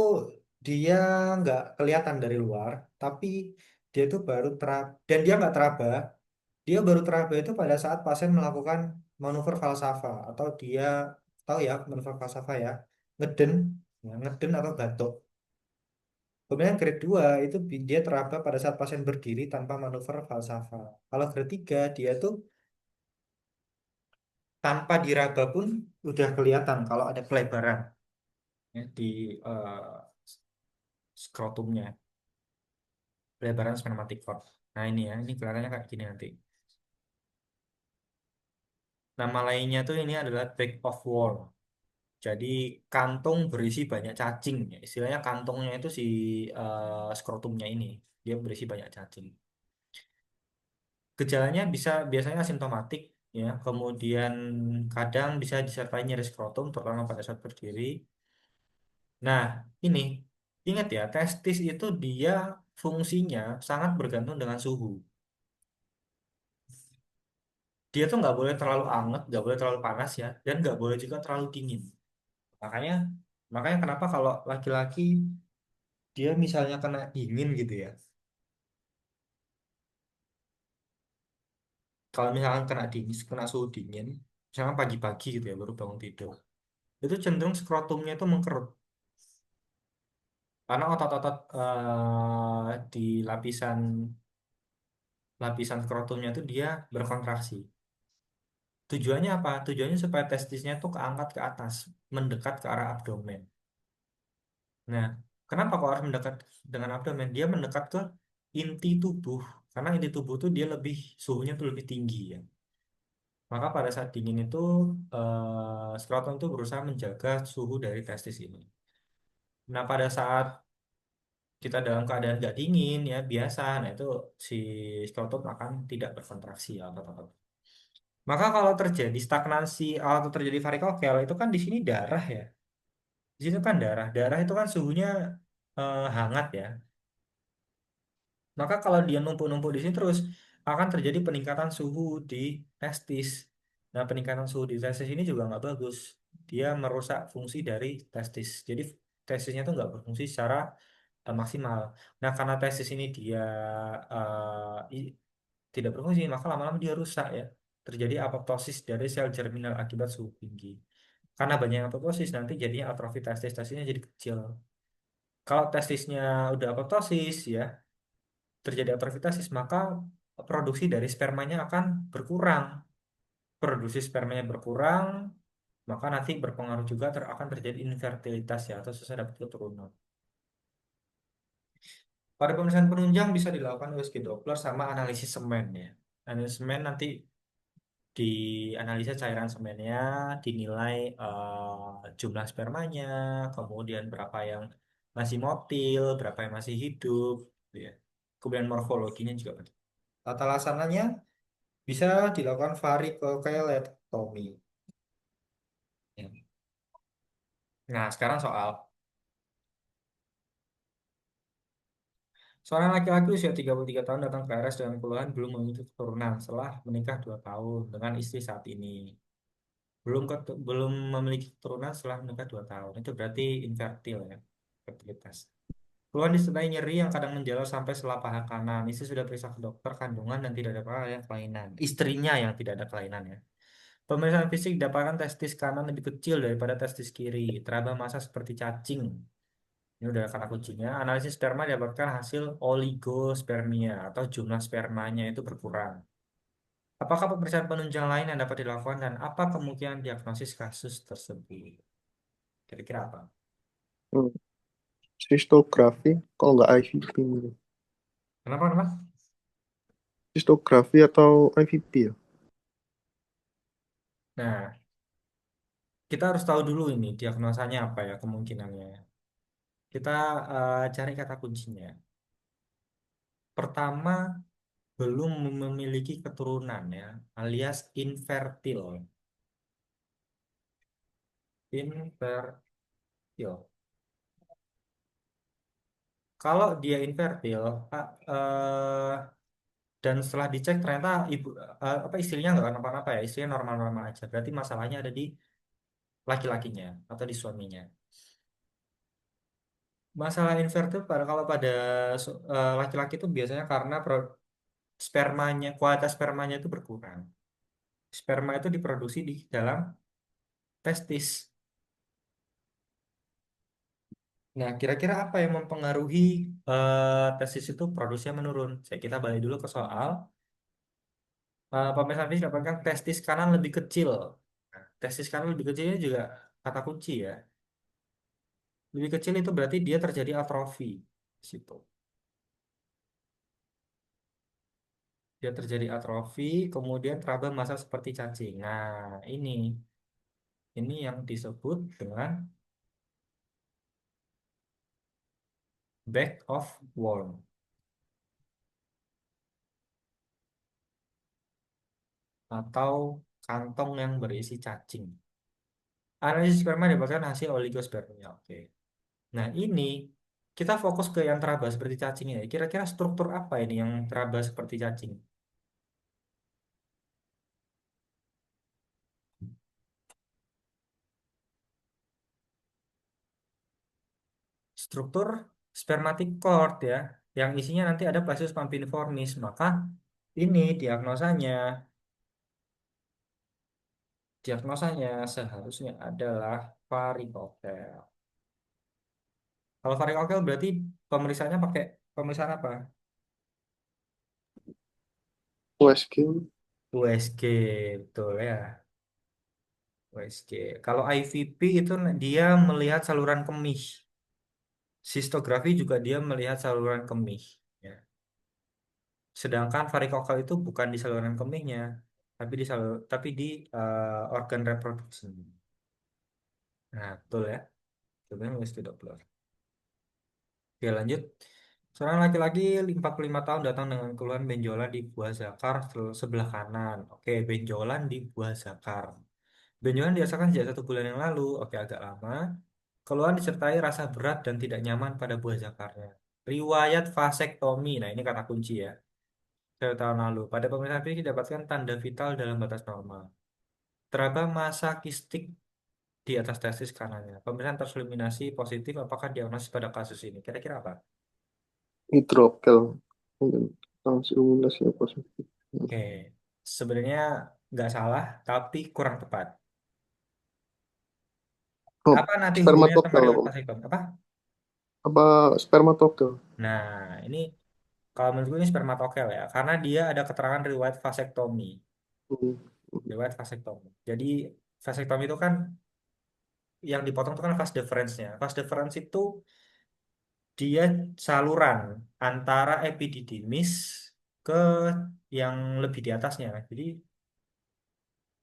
dia nggak kelihatan dari luar, tapi dia itu baru teraba, dan dia nggak teraba, dia baru teraba itu pada saat pasien melakukan manuver falsafah, atau dia tahu ya manuver falsafah ya, ngeden, ya, ngeden atau batuk. Kemudian grade 2 itu dia teraba pada saat pasien berdiri tanpa manuver falsafah. Kalau grade 3 dia tuh tanpa diraba pun udah kelihatan kalau ada pelebaran ya, di skrotumnya, pelebaran spermatic cord. Nah ini ya, ini kelihatannya kayak gini nanti. Nama lainnya tuh ini adalah bag of wall. Jadi kantung berisi banyak cacing. Ya. Istilahnya kantungnya itu si skrotumnya ini, dia berisi banyak cacing. Gejalanya bisa biasanya asimptomatik ya, kemudian kadang bisa disertai nyeri skrotum terutama pada saat berdiri. Nah, ini ingat ya, testis itu dia fungsinya sangat bergantung dengan suhu. Dia tuh nggak boleh terlalu anget, nggak boleh terlalu panas ya, dan nggak boleh juga terlalu dingin. Makanya, makanya kenapa kalau laki-laki dia misalnya kena dingin gitu ya, kalau misalkan kena dingin, kena suhu dingin, misalnya pagi-pagi gitu ya, baru bangun tidur, itu cenderung skrotumnya itu mengkerut. Karena otot-otot di lapisan lapisan skrotumnya itu dia berkontraksi. Tujuannya apa? Tujuannya supaya testisnya tuh keangkat ke atas, mendekat ke arah abdomen. Nah, kenapa kok harus mendekat dengan abdomen? Dia mendekat ke inti tubuh, karena inti tubuh tuh dia lebih suhunya tuh lebih tinggi ya. Maka pada saat dingin itu skrotum tuh berusaha menjaga suhu dari testis ini. Nah, pada saat kita dalam keadaan nggak dingin ya biasa, nah itu si skrotum akan tidak berkontraksi ya otot-otot. Maka kalau terjadi stagnasi atau terjadi varikokel itu kan di sini darah ya. Di sini kan darah. Darah itu kan suhunya hangat ya. Maka kalau dia numpuk-numpuk di sini terus akan terjadi peningkatan suhu di testis. Nah, peningkatan suhu di testis ini juga nggak bagus. Dia merusak fungsi dari testis. Jadi testisnya tuh nggak berfungsi secara maksimal. Nah, karena testis ini dia tidak berfungsi, maka lama-lama dia rusak ya. Terjadi apoptosis dari sel germinal akibat suhu tinggi. Karena banyak apoptosis nanti jadinya atrofi testis, testisnya jadi kecil. Kalau testisnya udah apoptosis ya, terjadi atrofi testis, maka produksi dari spermanya akan berkurang. Produksi spermanya berkurang, maka nanti berpengaruh juga akan terjadi infertilitas ya, atau susah dapat keturunan. Pada pemeriksaan penunjang bisa dilakukan USG Doppler sama analisis semen ya. Analisis semen nanti dianalisa cairan semennya, dinilai jumlah spermanya, kemudian berapa yang masih motil, berapa yang masih hidup, gitu ya. Kemudian morfologinya juga penting. Tata laksananya bisa dilakukan varikokelektomi. Ya. Nah, sekarang seorang laki-laki usia 33 tahun datang ke RS dengan keluhan belum memiliki keturunan setelah menikah 2 tahun dengan istri saat ini. Belum memiliki keturunan setelah menikah 2 tahun. Itu berarti infertil ya, fertilitas. Keluhan disertai nyeri yang kadang menjalar sampai selaput paha kanan. Istri sudah periksa ke dokter kandungan dan tidak ada kelainan. Istrinya yang tidak ada kelainan ya. Pemeriksaan fisik dapatkan testis kanan lebih kecil daripada testis kiri. Teraba massa seperti cacing. Ini udah kata kuncinya. Analisis sperma dapatkan hasil oligospermia atau jumlah spermanya itu berkurang. Apakah pemeriksaan penunjang lain yang dapat dilakukan dan apa kemungkinan diagnosis kasus tersebut? Kira-kira apa? Hmm. Sistografi, kalau nggak IVP mungkin. Kenapa, kenapa? Sistografi atau IVP ya? Nah, kita harus tahu dulu ini diagnosanya apa ya kemungkinannya. Kita cari kata kuncinya. Pertama, belum memiliki keturunan ya, alias infertil. Infertil. kalau dia infertil, Pak, dan setelah dicek ternyata ibu apa istrinya nggak kenapa-napa ya, istrinya normal-normal aja. Berarti masalahnya ada di laki-lakinya atau di suaminya. Masalah infertil pada kalau pada laki-laki itu biasanya karena spermanya, kualitas spermanya itu berkurang. Sperma itu diproduksi di dalam testis. Nah, kira-kira apa yang mempengaruhi testis itu produksinya menurun? Kita balik dulu ke soal pemesan fisik dapatkan testis kanan lebih kecil. Nah, testis kanan lebih kecilnya juga kata kunci ya. Lebih kecil itu berarti dia terjadi atrofi di situ. Dia terjadi atrofi, kemudian trouble masa seperti cacing. Nah, ini yang disebut dengan back of worm atau kantong yang berisi cacing. Analisis sperma dapatkan hasil oligospermia. Oke. Nah, ini kita fokus ke yang teraba seperti cacing ya. Kira-kira struktur apa ini yang teraba seperti cacing? Struktur spermatic cord ya, yang isinya nanti ada Placius pampiniformis. Maka ini diagnosanya seharusnya adalah varikokel. Kalau varikokel berarti pemeriksaannya pakai pemeriksaan apa? USG, USG, betul ya. USG. Kalau IVP itu dia melihat saluran kemih. Sistografi juga dia melihat saluran kemih. Ya. Sedangkan varikokel itu bukan di saluran kemihnya, tapi di organ reproduksi. Nah, betul ya. Coba USG Doppler. Oke, lanjut. Seorang laki-laki 45 tahun datang dengan keluhan benjolan di buah zakar sebelah kanan. Oke, benjolan di buah zakar. Benjolan dirasakan sejak 1 bulan yang lalu. Oke, agak lama. Keluhan disertai rasa berat dan tidak nyaman pada buah zakarnya. Riwayat vasektomi. Nah, ini kata kunci ya. 1 tahun lalu. Pada pemeriksaan fisik didapatkan tanda vital dalam batas normal. Teraba massa kistik di atas testis kanannya. Pemeriksaan transluminasi positif. Apakah diagnosis pada kasus ini? Kira-kira apa? hidrokel, mungkin langsung luminasinya positif. Oke, sebenarnya nggak salah, tapi kurang tepat. Oh, Apa nanti hubungannya sama spermatokel dengan apa? vasektomi? Apa? Apa spermatokel? Nah, ini kalau menurutku ini spermatokel ya, karena dia ada keterangan riwayat vasektomi. Hmm. Riwayat vasektomi. Jadi vasektomi itu kan yang dipotong itu kan vas deferensnya. Vas deferens itu dia saluran antara epididymis ke yang lebih di atasnya. Jadi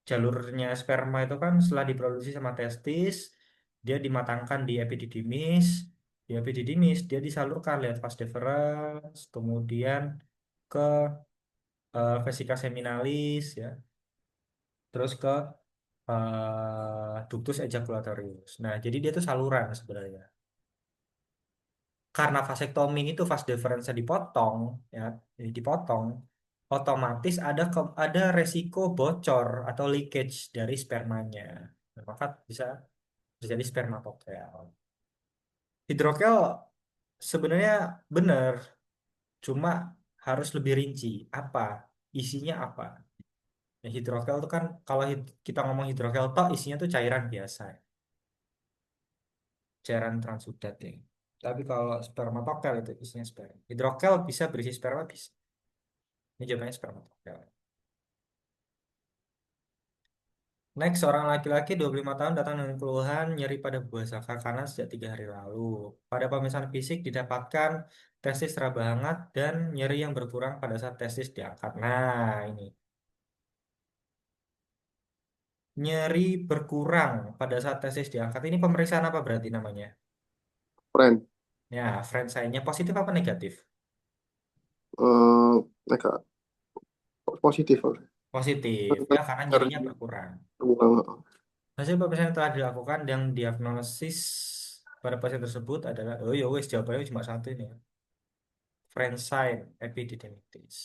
jalurnya sperma itu kan setelah diproduksi sama testis, dia dimatangkan di epididymis. Di epididymis dia disalurkan lewat vas deferens, kemudian ke vesika seminalis ya, terus ke ductus ejaculatorius. Nah, jadi dia itu saluran sebenarnya. Karena vasektomi itu vas deferensnya dipotong ya, jadi dipotong, otomatis ada resiko bocor atau leakage dari spermanya. Nah, maka bisa terjadi spermatokel. Hidrokel sebenarnya benar, cuma harus lebih rinci. Apa? Isinya apa? Ya, hidrokel itu kan kalau kita ngomong hidrokel tok isinya tuh cairan biasa, cairan transudat ya. Tapi kalau spermatokel itu isinya sperma. Hidrokel bisa berisi sperma bisa. Ini jawabannya spermatokel. Next, seorang laki-laki 25 tahun datang dengan keluhan nyeri pada buah zakar kanan sejak 3 hari lalu. Pada pemeriksaan fisik didapatkan testis teraba hangat dan nyeri yang berkurang pada saat testis diangkat. Nah, ini. Nyeri berkurang pada saat testis diangkat. Ini pemeriksaan apa berarti namanya? Friend, Ya, friend sign-nya positif apa negatif? mereka positif, Mas. Positif, ya karena Dari nyerinya berkurang. ulang. Hasil pemeriksaan telah dilakukan dan diagnosis. pada pasien tersebut adalah, oh ya wes jawabannya cuma satu ini ya. Francine epididymitis.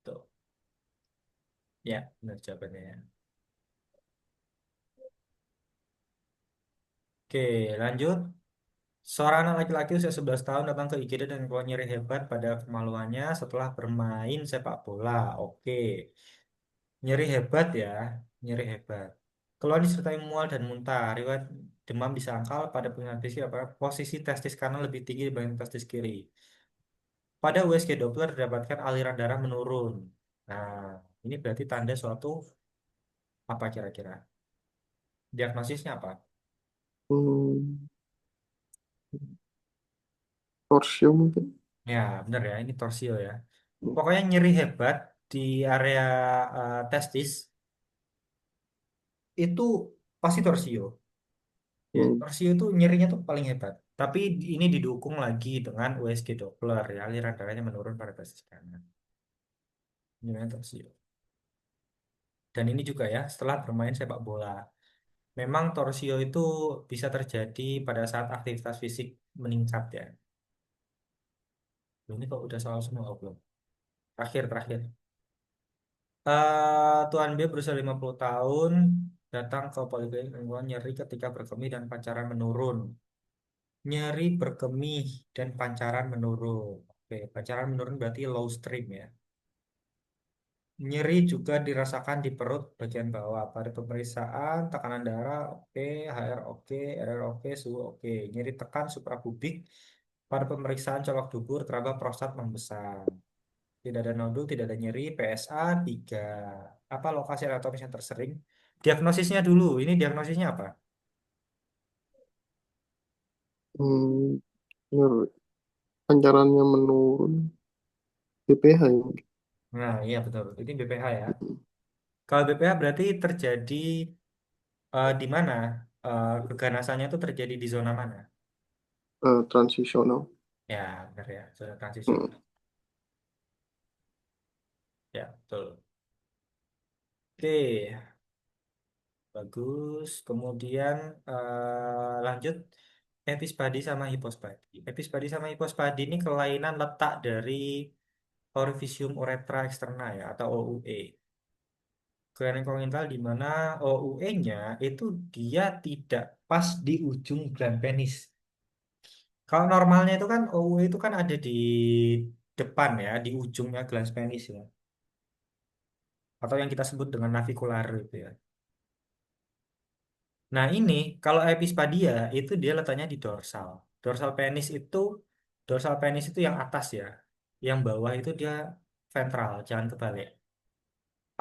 Tuh, ya benar jawabannya ya. Oke, lanjut. Seorang anak laki-laki usia 11 tahun datang ke IGD dan keluhan nyeri hebat pada kemaluannya setelah bermain sepak bola. Oke, nyeri hebat ya, nyeri hebat. Keluhan disertai mual dan muntah. Riwayat demam disangkal pada pengambilan fisik apa? Posisi testis kanan lebih tinggi dibanding testis kiri. Pada USG Doppler didapatkan aliran darah menurun. Nah, ini berarti tanda suatu apa kira-kira? Diagnosisnya apa? Hmm, Torsio mungkin. Ya, benar ya, ini torsio ya. Pokoknya nyeri hebat di area testis itu pasti torsio. Ya, Hmm, torsio itu nyerinya tuh paling hebat. Tapi ini didukung lagi dengan USG Doppler ya, aliran darahnya menurun pada testis kanan. Ini namanya torsio. Dan ini juga ya, setelah bermain sepak bola. Memang torsio itu bisa terjadi pada saat aktivitas fisik meningkat ya. Loh, ini kok udah soal semua oh, belum? Terakhir. Tuan B berusia 50 tahun datang ke poliklinik dengan nyeri ketika berkemih dan pancaran menurun. Nyeri berkemih dan pancaran menurun. Oke, pancaran menurun berarti low stream ya. Nyeri juga dirasakan di perut bagian bawah. Pada pemeriksaan tekanan darah oke, HR oke, RR oke, suhu oke. Nyeri tekan suprapubik. Pada pemeriksaan colok dubur teraba prostat membesar. Tidak ada nodul, tidak ada nyeri, PSA 3. Apa lokasi anatomis yang tersering? Diagnosisnya dulu. Ini diagnosisnya apa? hmm, bener. Pancarannya menurun. BPH ya mungkin. Nah, iya betul. Ini BPH ya. Kalau BPH berarti terjadi di mana? Keganasannya itu terjadi di zona mana? Transisional. Ya, benar ya. Zona Hmm, transisional. Ya, betul. Oke, bagus. Kemudian lanjut. Epispadi sama hipospadi. Epispadi sama hipospadi ini kelainan letak dari Orifisium uretra externa ya atau OUE. Kelainan kongenital di mana OUE-nya itu dia tidak pas di ujung gland penis. Kalau normalnya itu kan OUE itu kan ada di depan ya, di ujungnya glans penis ya. Atau yang kita sebut dengan navicular itu ya. Nah ini kalau epispadia itu dia letaknya di dorsal. Dorsal penis itu dorsal penis itu yang atas ya. Yang bawah itu dia ventral, jangan kebalik.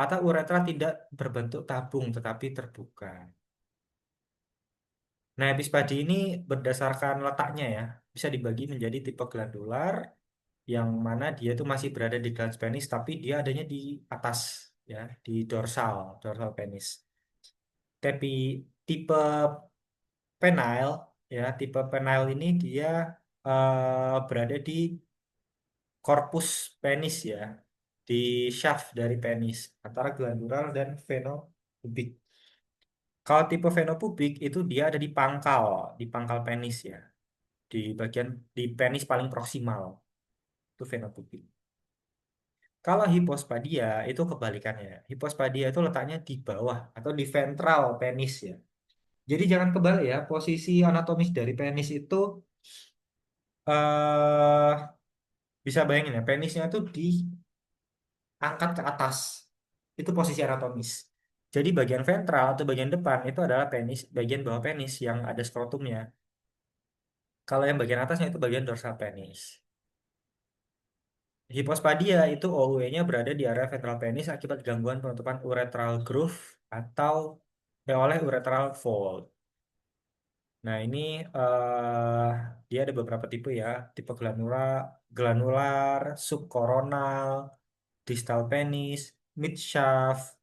Atau uretra tidak berbentuk tabung tetapi terbuka. Nah, epispadi ini berdasarkan letaknya ya, bisa dibagi menjadi tipe glandular yang mana dia itu masih berada di glans penis tapi dia adanya di atas ya, di dorsal penis. Tapi tipe penile ya, tipe penile ini dia berada di korpus penis ya, di shaft dari penis antara glandular dan venopubik. Kalau tipe venopubik itu dia ada di pangkal penis ya, di bagian di penis paling proksimal itu venopubik. Kalau hipospadia itu kebalikannya. Hipospadia itu letaknya di bawah atau di ventral penis ya. Jadi jangan kebalik ya. Posisi anatomis dari penis itu eh bisa bayangin ya, penisnya itu diangkat ke atas. Itu posisi anatomis. Jadi bagian ventral atau bagian depan itu adalah penis, bagian bawah penis yang ada skrotumnya. Kalau yang bagian atasnya itu bagian dorsal penis. Hipospadia itu OUE-nya berada di area ventral penis akibat gangguan penutupan urethral groove atau oleh urethral fold. Nah, ini dia ada beberapa tipe ya, tipe granular, subkoronal, distal penis, mid shaft,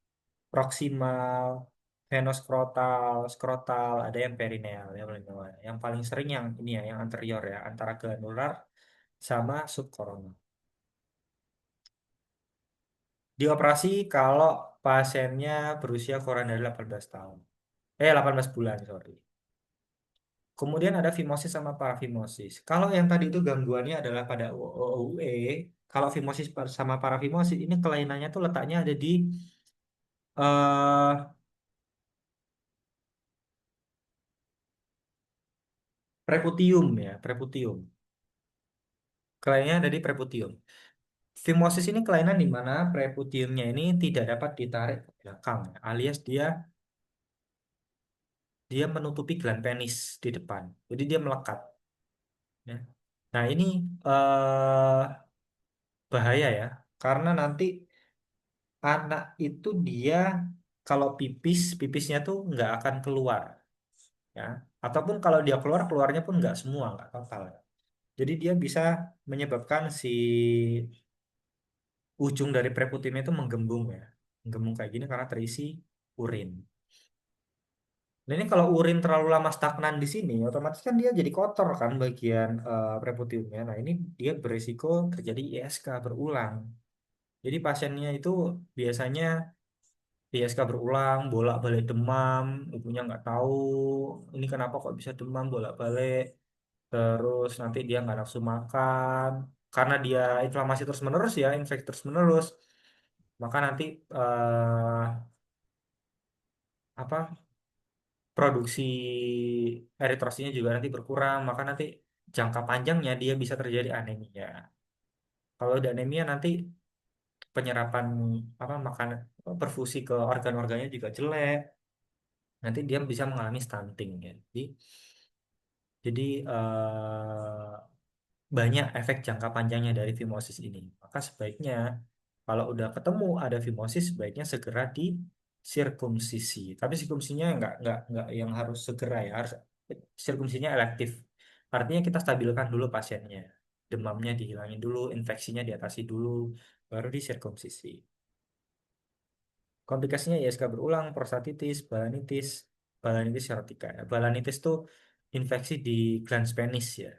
proximal, venoskrotal, skrotal, ada yang perineal ya paling bawah. Yang paling sering yang ini ya, yang anterior ya, antara granular sama subkoronal. Dioperasi kalau pasiennya berusia kurang dari 18 tahun. 18 bulan, sorry. Kemudian ada fimosis sama parafimosis. Kalau yang tadi itu gangguannya adalah pada OUE, kalau fimosis sama parafimosis ini kelainannya tuh letaknya ada di eh preputium ya, preputium. Kelainannya ada di preputium. Fimosis ini kelainan di mana preputiumnya ini tidak dapat ditarik ke belakang, alias dia dia menutupi gland penis di depan. Jadi dia melekat. Ya. Nah ini eh bahaya ya, karena nanti anak itu dia kalau pipis, pipisnya tuh nggak akan keluar, ya. Ataupun kalau dia keluar, keluarnya pun nggak semua, nggak total. Jadi dia bisa menyebabkan si ujung dari perkutimnya itu menggembung ya, menggembung kayak gini karena terisi urin. Nah ini kalau urin terlalu lama stagnan di sini, otomatis kan dia jadi kotor kan bagian perkutiumnya. Nah ini dia berisiko terjadi ISK berulang. Jadi pasiennya itu biasanya ISK berulang, bolak-balik demam, ibunya nggak tahu ini kenapa kok bisa demam bolak-balik. Terus nanti dia nggak nafsu makan karena dia inflamasi terus-menerus ya, infeksi terus-menerus. Maka nanti eh, apa produksi eritrositnya juga nanti berkurang. Maka nanti jangka panjangnya dia bisa terjadi anemia. Kalau ada anemia nanti penyerapan apa makan perfusi ke organ-organnya juga jelek. Nanti dia bisa mengalami stunting ya. Jadi banyak efek jangka panjangnya dari fimosis ini. Maka sebaiknya kalau udah ketemu ada fimosis, sebaiknya segera disirkumsisi. Tapi sirkumsinya nggak yang harus segera ya, harus sirkumsinya elektif. Artinya kita stabilkan dulu pasiennya, demamnya dihilangin dulu, infeksinya diatasi dulu, baru disirkumsisi. Komplikasinya ISK berulang, prostatitis, balanitis serotika. Balanitis tuh infeksi di glans penis ya.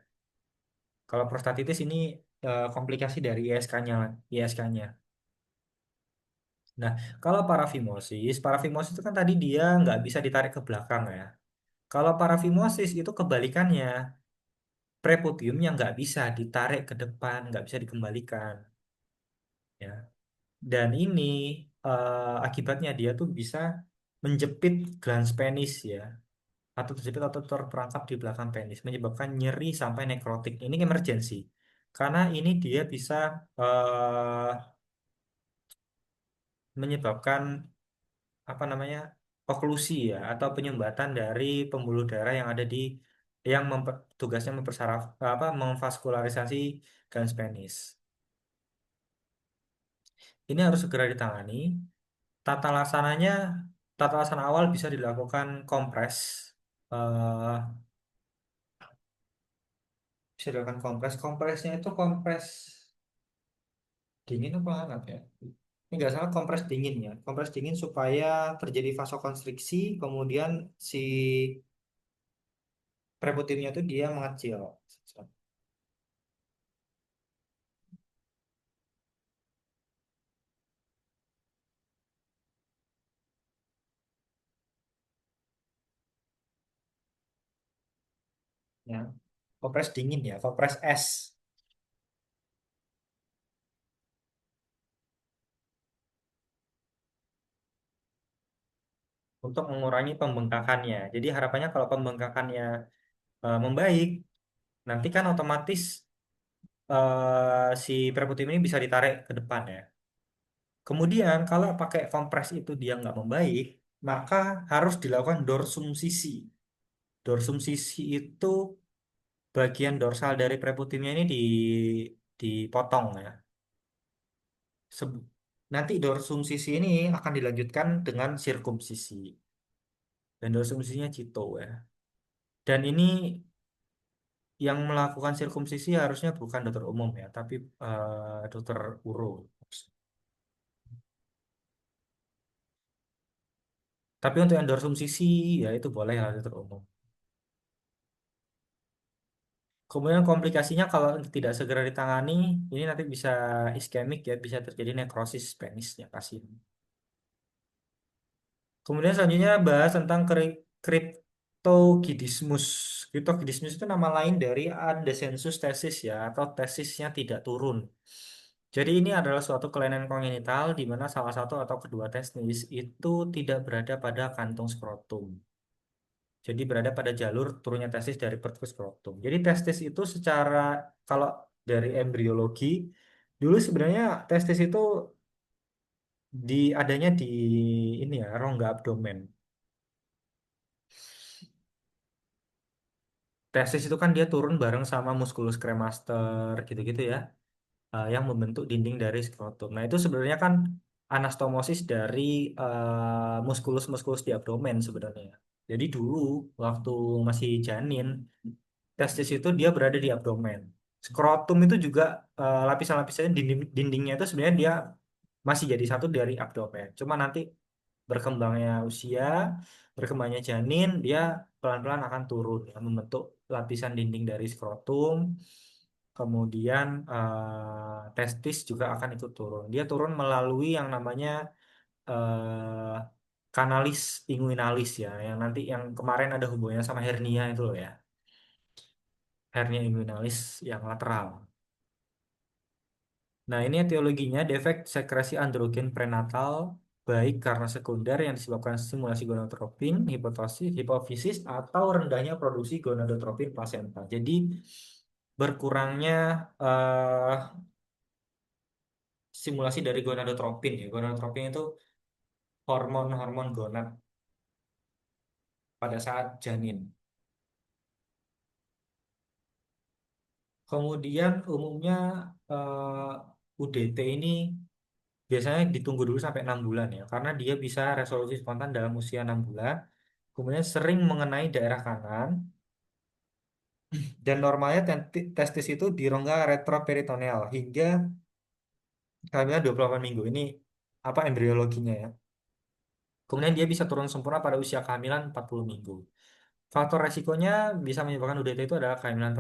Kalau prostatitis ini komplikasi dari ISK-nya, ISK-nya. Nah, kalau parafimosis itu kan tadi dia nggak bisa ditarik ke belakang ya. Kalau parafimosis itu kebalikannya, preputiumnya nggak bisa ditarik ke depan, nggak bisa dikembalikan, ya. Dan ini akibatnya dia tuh bisa menjepit glans penis ya, atau terjepit atau terperangkap di belakang penis, menyebabkan nyeri sampai nekrotik. Ini emergency, karena ini dia bisa eh, menyebabkan apa namanya oklusi ya atau penyumbatan dari pembuluh darah yang ada di yang tugasnya mempersaraf apa memvaskularisasi garis penis. Ini harus segera ditangani. Tata laksananya, tata laksana awal bisa dilakukan kompres, eh, bisa dilakukan kompres. Kompresnya itu kompres dingin apa hangat ya? Ini nggak salah kompres dingin ya. Kompres dingin supaya terjadi vasokonstriksi, kemudian si perkutimnya itu dia mengecil. Ya. Kompres dingin ya, kompres es untuk mengurangi pembengkakannya. Jadi harapannya kalau pembengkakannya membaik, nanti kan otomatis si perkutim ini bisa ditarik ke depan ya. Kemudian kalau pakai kompres itu dia nggak membaik, maka harus dilakukan dorsum sisi. Dorsum sisi itu bagian dorsal dari perkutimnya ini dipotong ya. Seb- Nanti dorsum sisi ini akan dilanjutkan dengan sirkumsisi. Dan dorsum Cito ya. Dan ini yang melakukan sirkumsisi harusnya bukan dokter umum ya, tapi dokter uro. Tapi untuk yang dorsum ya itu boleh lah dokter umum. Kemudian komplikasinya kalau tidak segera ditangani, ini nanti bisa iskemik ya, bisa terjadi nekrosis penisnya pasien. Kemudian selanjutnya bahas tentang Cryptokidismus. Cryptokidismus itu nama lain dari adenosensus tesis ya, atau tesisnya tidak turun. Jadi ini adalah suatu kelainan kongenital di mana salah satu atau kedua testis itu tidak berada pada kantung skrotum. Jadi berada pada jalur turunnya testis dari perut ke skrotum. Jadi testis itu secara kalau dari embriologi dulu sebenarnya testis itu adanya di ini ya rongga abdomen. Testis itu kan dia turun bareng sama musculus cremaster gitu-gitu ya, yang membentuk dinding dari skrotum. Nah, itu sebenarnya kan anastomosis dari muskulus-muskulus di abdomen sebenarnya. Jadi dulu waktu masih janin, testis itu dia berada di abdomen. Skrotum itu juga lapisan-lapisannya dindingnya itu sebenarnya dia masih jadi satu dari abdomen. Cuma nanti berkembangnya usia, berkembangnya janin, dia pelan-pelan akan turun ya, membentuk lapisan dinding dari skrotum. Kemudian testis juga akan ikut turun. Dia turun melalui yang namanya eh, kanalis inguinalis ya, yang nanti yang kemarin ada hubungannya sama hernia itu loh ya, hernia inguinalis yang lateral. Nah, ini etiologinya defek sekresi androgen prenatal baik karena sekunder yang disebabkan stimulasi gonadotropin, hipofisis atau rendahnya produksi gonadotropin plasenta. Jadi berkurangnya eh, stimulasi dari gonadotropin ya. Gonadotropin itu hormon-hormon gonad pada saat janin. Kemudian umumnya UDT ini biasanya ditunggu dulu sampai 6 bulan ya, karena dia bisa resolusi spontan dalam usia 6 bulan. Kemudian sering mengenai daerah kanan dan normalnya testis itu di rongga retroperitoneal hingga kehamilan 28 minggu. Ini apa embriologinya ya. Kemudian dia bisa turun sempurna pada usia kehamilan 40 minggu. Faktor resikonya bisa menyebabkan UDT itu adalah kelahiran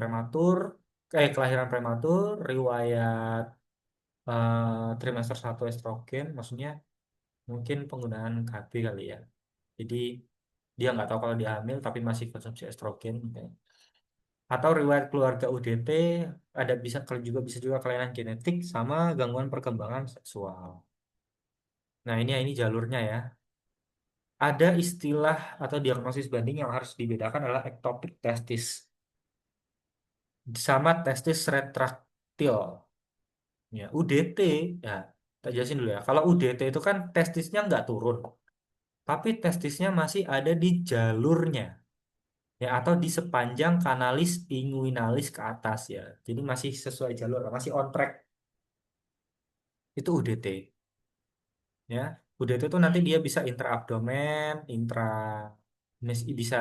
prematur, riwayat trimester 1 estrogen, maksudnya mungkin penggunaan KB kali ya. Jadi dia nggak tahu kalau dia hamil tapi masih konsumsi estrogen. Atau riwayat keluarga UDT, bisa juga kelainan genetik sama gangguan perkembangan seksual. Nah, ini jalurnya ya. Ada istilah atau diagnosis banding yang harus dibedakan adalah ectopic testis sama testis retraktil. Ya, UDT ya, tak jelasin dulu ya. Kalau UDT itu kan testisnya nggak turun, tapi testisnya masih ada di jalurnya ya, atau di sepanjang kanalis inguinalis ke atas ya. Jadi masih sesuai jalur, masih on track. Itu UDT ya. UDT itu nanti dia bisa intraabdomen, bisa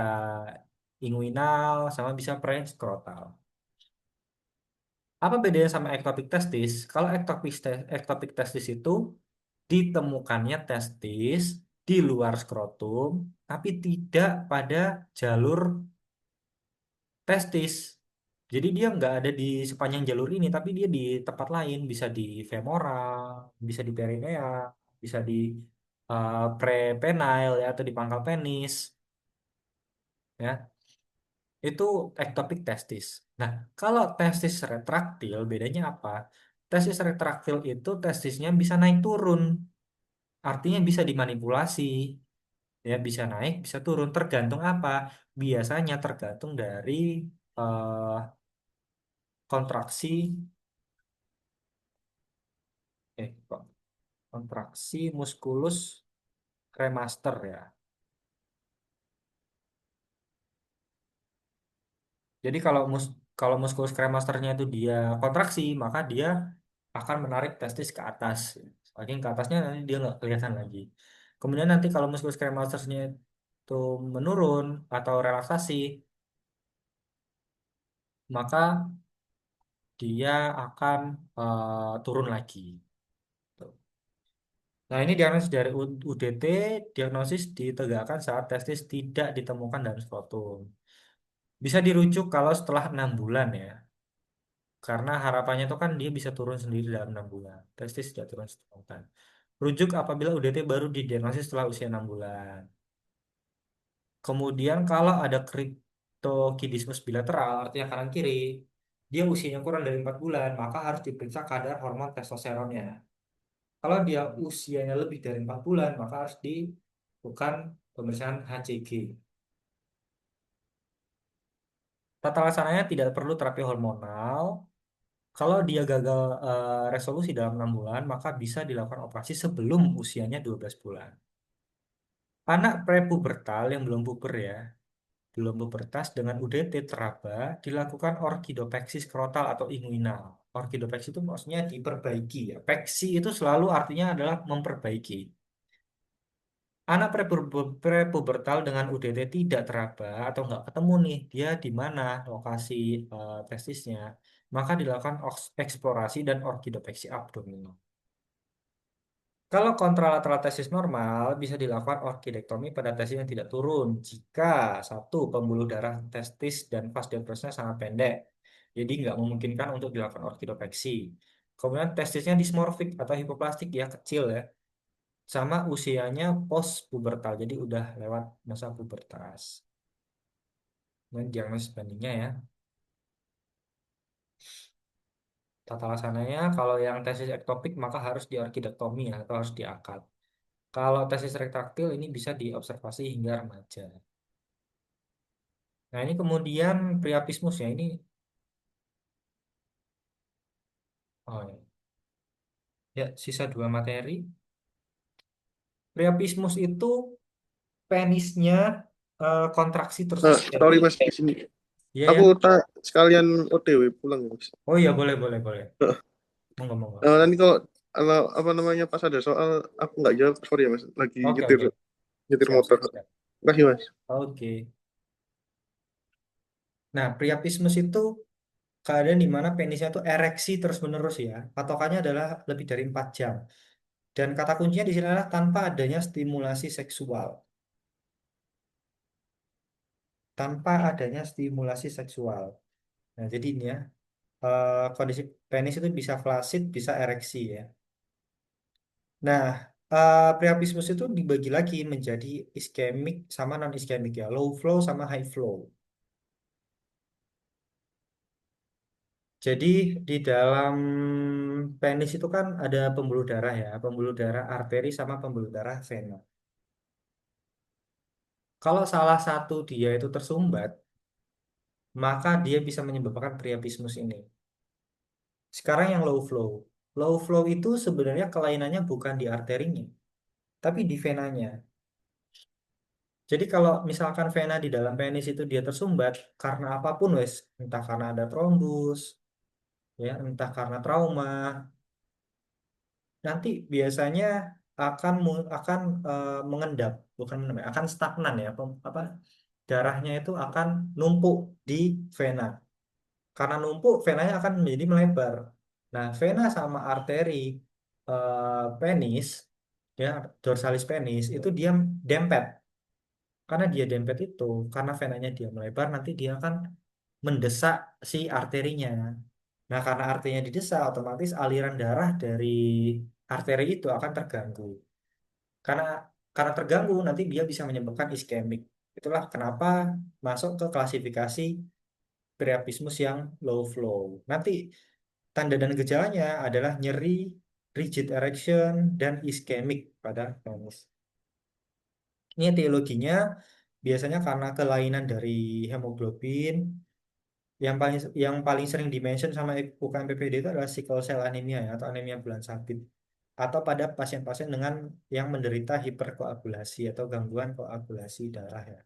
inguinal, sama bisa preskrotal. Apa bedanya sama ectopic testis? Kalau ectopic testis itu ditemukannya testis di luar skrotum, tapi tidak pada jalur testis. Jadi dia nggak ada di sepanjang jalur ini, tapi dia di tempat lain, bisa di femoral, bisa di perinea, bisa di prepenile ya, atau di pangkal penis, ya. Itu ectopic testis. Nah, kalau testis retraktil bedanya apa? Testis retraktil itu testisnya bisa naik turun, artinya bisa dimanipulasi, ya bisa naik, bisa turun, tergantung apa? Biasanya tergantung dari eh, kontraksi, kok kontraksi muskulus cremaster ya. Jadi kalau muskulus cremasternya itu dia kontraksi, maka dia akan menarik testis ke atas. Semakin ke atasnya nanti dia nggak kelihatan lagi. Kemudian nanti kalau muskulus cremasternya itu menurun atau relaksasi, maka dia akan turun lagi. Tuh. Nah, ini diagnosis dari UDT, diagnosis ditegakkan saat testis tidak ditemukan dalam skrotum. Bisa dirujuk kalau setelah 6 bulan ya. Karena harapannya itu kan dia bisa turun sendiri dalam 6 bulan. Testis tidak turun spontan. Rujuk apabila UDT baru didiagnosis setelah usia 6 bulan. Kemudian kalau ada kriptokidismus bilateral, artinya kanan kiri, dia usianya kurang dari 4 bulan, maka harus diperiksa kadar hormon testosteronnya. Kalau dia usianya lebih dari 4 bulan, maka harus dilakukan pemeriksaan HCG. Tata laksananya tidak perlu terapi hormonal. Kalau dia gagal resolusi dalam 6 bulan, maka bisa dilakukan operasi sebelum usianya 12 bulan. Anak prepubertal yang belum puber ya, belum pubertas dengan UDT teraba dilakukan orkidopeksi skrotal atau inguinal. Orkidopeksi itu maksudnya diperbaiki ya. Peksi itu selalu artinya adalah memperbaiki. Anak prepubertal dengan UDT tidak teraba atau nggak ketemu nih dia di mana lokasi testisnya, maka dilakukan eksplorasi dan orkidopeksi abdominal. Kalau kontralateral testis normal bisa dilakukan orkidektomi pada testis yang tidak turun jika satu pembuluh darah testis dan vas depressnya sangat pendek, jadi nggak memungkinkan untuk dilakukan orkidopeksi. Kemudian testisnya dismorfik atau hipoplastik ya kecil ya, sama usianya post pubertal, jadi udah lewat masa pubertas. Dan diagnosis bandingnya ya, tata laksananya kalau yang testis ektopik maka harus diorkidektomi ya, atau harus diangkat. Kalau testis retraktil ini bisa diobservasi hingga remaja. Nah, ini kemudian priapismus ya. Ini, oh ya, ya, sisa dua materi. Priapismus itu penisnya kontraksi terus Sorry terjadi. mas, di sini. Iya Aku ya. tak sekalian OTW pulang mas. Oh iya, boleh, boleh, boleh. Monggo, monggo. Nanti kalau apa namanya pas ada soal aku nggak jawab, sorry ya mas. Lagi Oke, nyetir oke. nyetir Siap, motor. siap, siap. Makasih mas. Oke. Nah, priapismus itu keadaan di mana penisnya itu ereksi terus-menerus ya. Patokannya adalah lebih dari 4 jam. Dan kata kuncinya di sini adalah tanpa adanya stimulasi seksual. Tanpa adanya stimulasi seksual. Nah, jadi ini ya, kondisi penis itu bisa flasid, bisa ereksi ya. Nah, priapismus itu dibagi lagi menjadi iskemik sama non iskemik ya, low flow sama high flow. Jadi di dalam penis itu kan ada pembuluh darah ya, pembuluh darah arteri sama pembuluh darah vena. Kalau salah satu dia itu tersumbat, maka dia bisa menyebabkan priapismus ini. Sekarang yang low flow. Low flow itu sebenarnya kelainannya bukan di arterinya, tapi di venanya. Jadi kalau misalkan vena di dalam penis itu dia tersumbat karena apapun wes, entah karena ada trombus, ya, entah karena trauma, nanti biasanya akan mengendap, bukan mengendap, akan stagnan ya, apa darahnya itu akan numpuk di vena. Karena numpuk, venanya akan menjadi melebar. Nah, vena sama arteri penis, ya, dorsalis penis itu dia dempet. Karena dia dempet itu, karena venanya dia melebar, nanti dia akan mendesak si arterinya. Nah, karena arterinya didesak, otomatis aliran darah dari arteri itu akan terganggu. Karena karena terganggu, nanti dia bisa menyebabkan iskemik. Itulah kenapa masuk ke klasifikasi priapismus yang low flow. Nanti tanda dan gejalanya adalah nyeri, rigid erection, dan iskemik pada penis. Ini etiologinya biasanya karena kelainan dari hemoglobin. Yang paling sering dimention sama UKM PPD itu adalah sickle cell anemia ya, atau anemia bulan sabit. Atau pada pasien-pasien dengan yang menderita hiperkoagulasi atau gangguan koagulasi darah ya.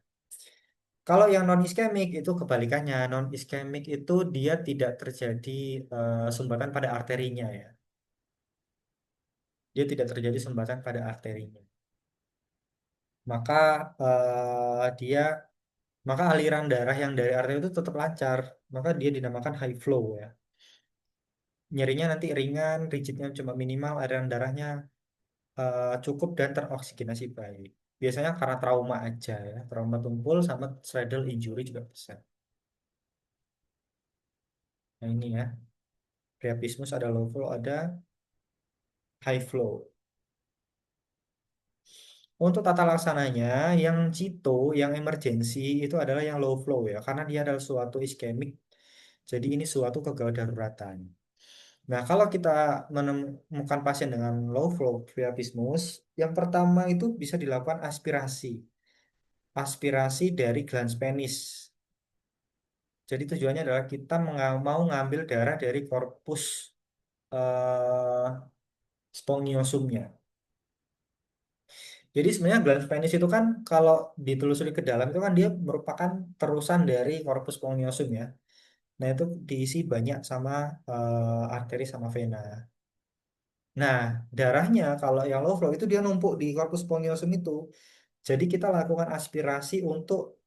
Kalau yang non iskemik itu kebalikannya. Non iskemik itu dia tidak terjadi sumbatan pada arterinya ya. Dia tidak terjadi sumbatan pada arterinya. Maka dia maka aliran darah yang dari arteri itu tetap lancar. Maka dia dinamakan high flow ya. Nyerinya nanti ringan, rigidnya cuma minimal, aliran darahnya cukup dan teroksigenasi baik. Biasanya karena trauma aja ya, trauma tumpul sama straddle injury juga bisa. Nah ini ya, priapismus ada low flow, ada high flow. Untuk tata laksananya, yang Cito, yang emergency itu adalah yang low flow ya, karena dia adalah suatu iskemik. Jadi ini suatu kegawat daruratan. Nah, kalau kita menemukan pasien dengan low flow priapismus, yang pertama itu bisa dilakukan aspirasi. Aspirasi dari glans penis. Jadi tujuannya adalah kita mau ngambil darah dari korpus eh, spongiosumnya. Jadi sebenarnya glans penis itu kan kalau ditelusuri ke dalam itu kan dia merupakan terusan dari korpus spongiosum ya. Nah, itu diisi banyak sama arteri sama vena. Nah, darahnya kalau yang low flow itu dia numpuk di korpus spongiosum itu. Jadi kita lakukan aspirasi untuk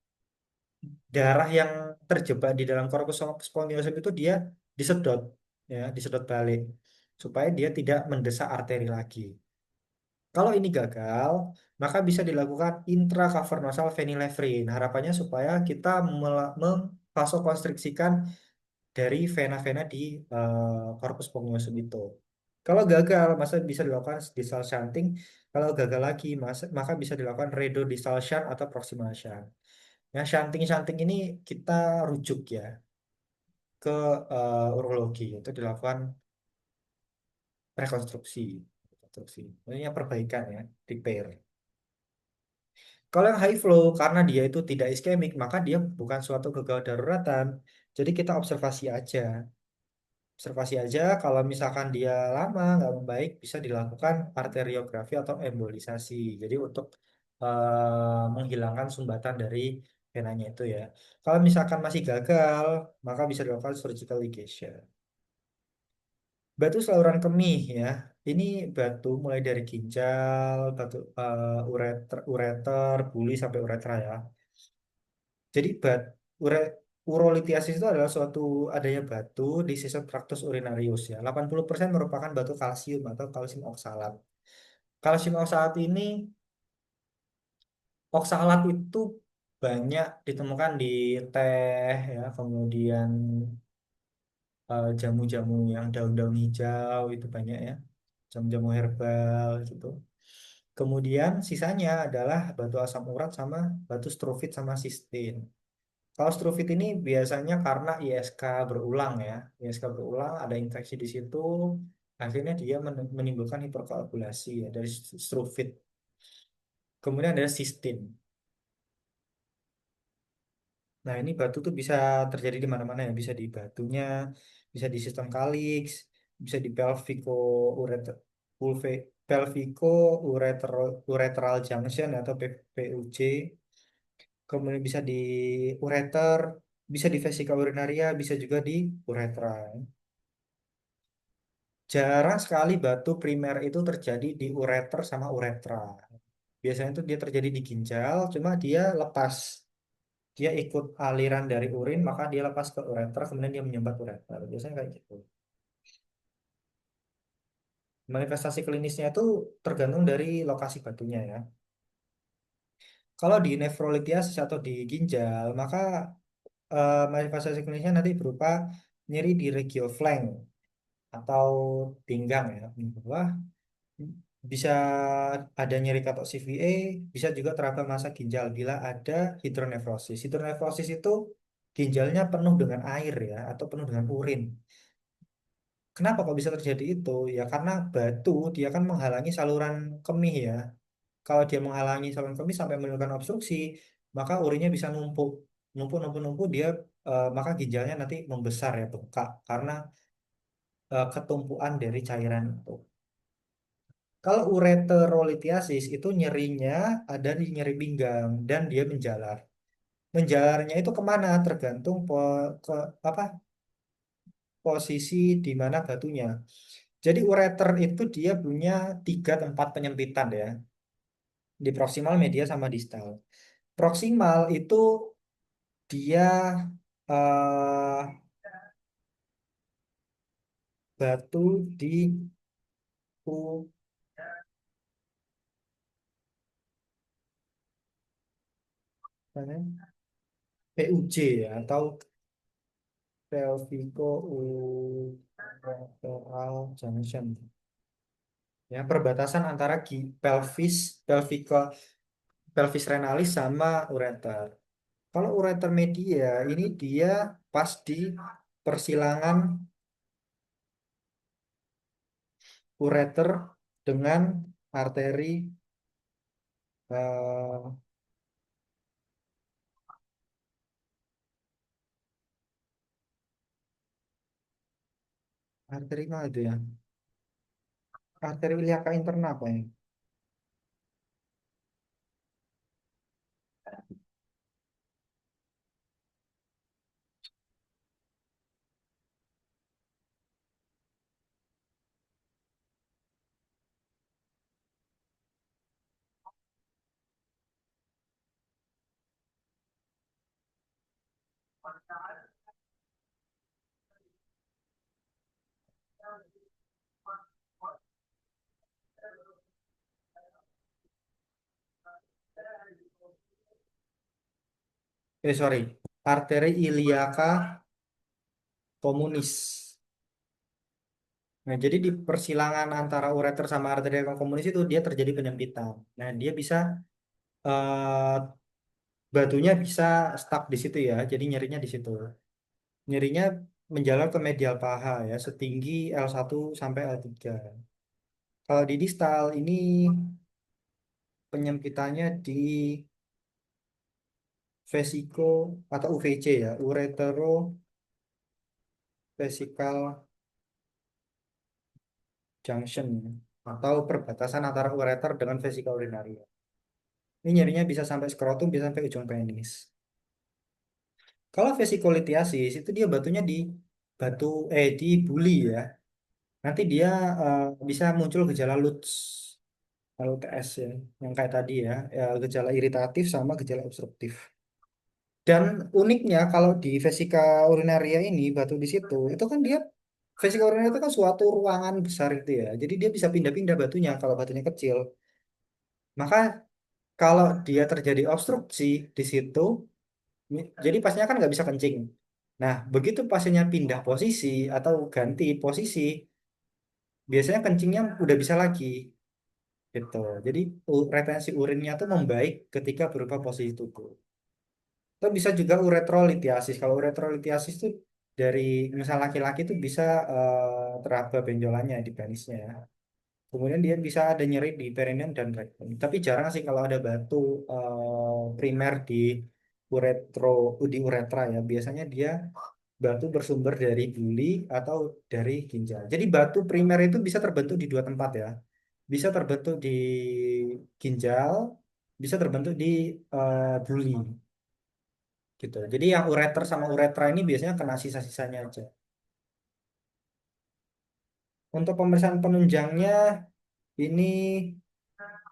darah yang terjebak di dalam korpus spongiosum itu dia disedot ya, disedot balik supaya dia tidak mendesak arteri lagi. Kalau ini gagal, maka bisa dilakukan intracavernosal venilevrin. Harapannya supaya kita vasokonstriksikan dari vena-vena di korpus spongiosum itu. Kalau gagal, masa bisa dilakukan distal shunting. Kalau gagal lagi, maka bisa dilakukan redodistal shunt atau proximal shunt. Ya, shunting-shunting ini kita rujuk ya ke urologi untuk dilakukan rekonstruksi. Rekonstruksi. Maksudnya perbaikan ya, repair. Kalau yang high flow, karena dia itu tidak iskemik, maka dia bukan suatu kegawat daruratan. Jadi kita observasi aja. Observasi aja, kalau misalkan dia lama nggak membaik, bisa dilakukan arteriografi atau embolisasi. Jadi untuk menghilangkan sumbatan dari venanya itu ya. Kalau misalkan masih gagal, maka bisa dilakukan surgical ligation. Batu saluran kemih ya. Ini batu mulai dari ginjal, batu ureter, buli sampai uretra ya. Jadi ure, urolithiasis itu adalah suatu adanya batu di sistem traktus urinarius ya. 80% merupakan batu kalsium atau kalsium oksalat. Kalsium oksalat ini, oksalat itu banyak ditemukan di teh ya, kemudian jamu-jamu yang daun-daun hijau itu banyak ya, jamu-jamu herbal gitu. Kemudian sisanya adalah batu asam urat sama batu struvit sama sistin. Kalau struvit ini biasanya karena ISK berulang ya. ISK berulang, ada infeksi di situ, akhirnya dia menimbulkan hiperkoagulasi ya dari struvit. Kemudian ada sistin. Nah, ini batu tuh bisa terjadi di mana-mana ya. Bisa di batunya, bisa di sistem kaliks, bisa di pelvico ureter, pelvico ureteral junction atau PUJ. Kemudian bisa di ureter, bisa di vesika urinaria, bisa juga di uretra. Jarang sekali batu primer itu terjadi di ureter sama uretra. Biasanya itu dia terjadi di ginjal, cuma dia lepas. Dia ikut aliran dari urin, maka dia lepas ke ureter, kemudian dia menyumbat ureter. Biasanya kayak gitu. Manifestasi klinisnya itu tergantung dari lokasi batunya ya. Kalau di nefrolithiasis atau di ginjal, maka manifestasi klinisnya nanti berupa nyeri di regio flank atau pinggang ya, bawah. Bisa ada nyeri katok CVA, bisa juga trouble massa ginjal bila ada hidronefrosis. Hidronefrosis itu ginjalnya penuh dengan air ya, atau penuh dengan urin. Kenapa kok bisa terjadi itu? Ya karena batu dia kan menghalangi saluran kemih ya. Kalau dia menghalangi saluran kemih sampai menimbulkan obstruksi, maka urinnya bisa numpuk. Numpuk dia maka ginjalnya nanti membesar ya, bengkak karena ketumpuan dari cairan itu. Kalau ureterolithiasis itu nyerinya ada di nyeri pinggang dan dia menjalar. Menjalarnya itu kemana? Tergantung ke, apa posisi di mana batunya. Jadi ureter itu dia punya tiga tempat penyempitan ya, di proksimal, media, sama distal. Proksimal itu dia eh, batu di U, mana? PUJ ya, atau pelvico ureteral junction. Ya, perbatasan antara pelvis, pelvis renalis sama ureter. Kalau ureter media ini dia pas di persilangan ureter dengan arteri eh, arteri mana itu ya? Arteri iliaka interna apa ya? Sorry, arteri iliaka komunis. Nah, jadi di persilangan antara ureter sama arteri komunis itu dia terjadi penyempitan. Nah, dia bisa eh, batunya bisa stuck di situ ya. Jadi nyerinya di situ. Nyerinya menjalar ke medial paha ya, setinggi L1 sampai L3. Kalau di distal ini penyempitannya di vesiko atau UVC ya, uretero vesical junction ya, atau perbatasan antara ureter dengan vesika urinaria. Ini nyerinya bisa sampai skrotum, bisa sampai ujung penis. Kalau vesikulitiasis itu dia batunya di batu di buli ya. Nanti dia bisa muncul gejala LUTS, LUTS ya, yang kayak tadi ya, gejala iritatif sama gejala obstruktif. Dan uniknya kalau di vesika urinaria ini batu di situ, itu kan dia vesika urinaria itu kan suatu ruangan besar itu ya. Jadi dia bisa pindah-pindah batunya kalau batunya kecil. Maka kalau dia terjadi obstruksi di situ, jadi pasiennya kan nggak bisa kencing. Nah, begitu pasiennya pindah posisi atau ganti posisi, biasanya kencingnya udah bisa lagi, gitu. Jadi retensi urinnya tuh membaik ketika berubah posisi tubuh. Atau bisa juga uretrolitiasis. Kalau uretrolitiasis itu dari misal laki-laki itu bisa teraba benjolannya di penisnya ya. Kemudian dia bisa ada nyeri di perineum dan rektum. Tapi jarang sih kalau ada batu primer di uretro di uretra ya. Biasanya dia batu bersumber dari buli atau dari ginjal. Jadi batu primer itu bisa terbentuk di dua tempat ya. Bisa terbentuk di ginjal, bisa terbentuk di buli gitu. Jadi yang ureter sama uretra ini biasanya kena sisa-sisanya aja. Untuk pemeriksaan penunjangnya ini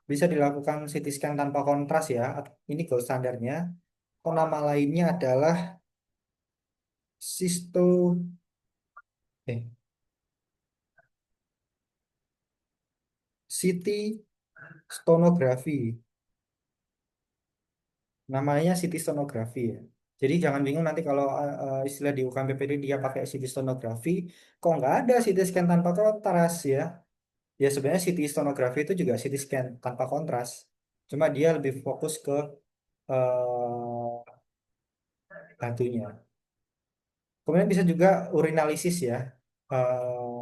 bisa dilakukan CT scan tanpa kontras ya. Ini gold standarnya. Atau nama lainnya adalah sisto eh CT stonografi. Namanya CT stonografi ya. Jadi jangan bingung nanti kalau istilah di UKM PPD dia pakai CT stonografi, kok nggak ada CT scan tanpa kontras ya? Ya sebenarnya CT stonografi itu juga CT scan tanpa kontras. Cuma dia lebih fokus ke batunya. Kemudian bisa juga urinalisis ya. Eh,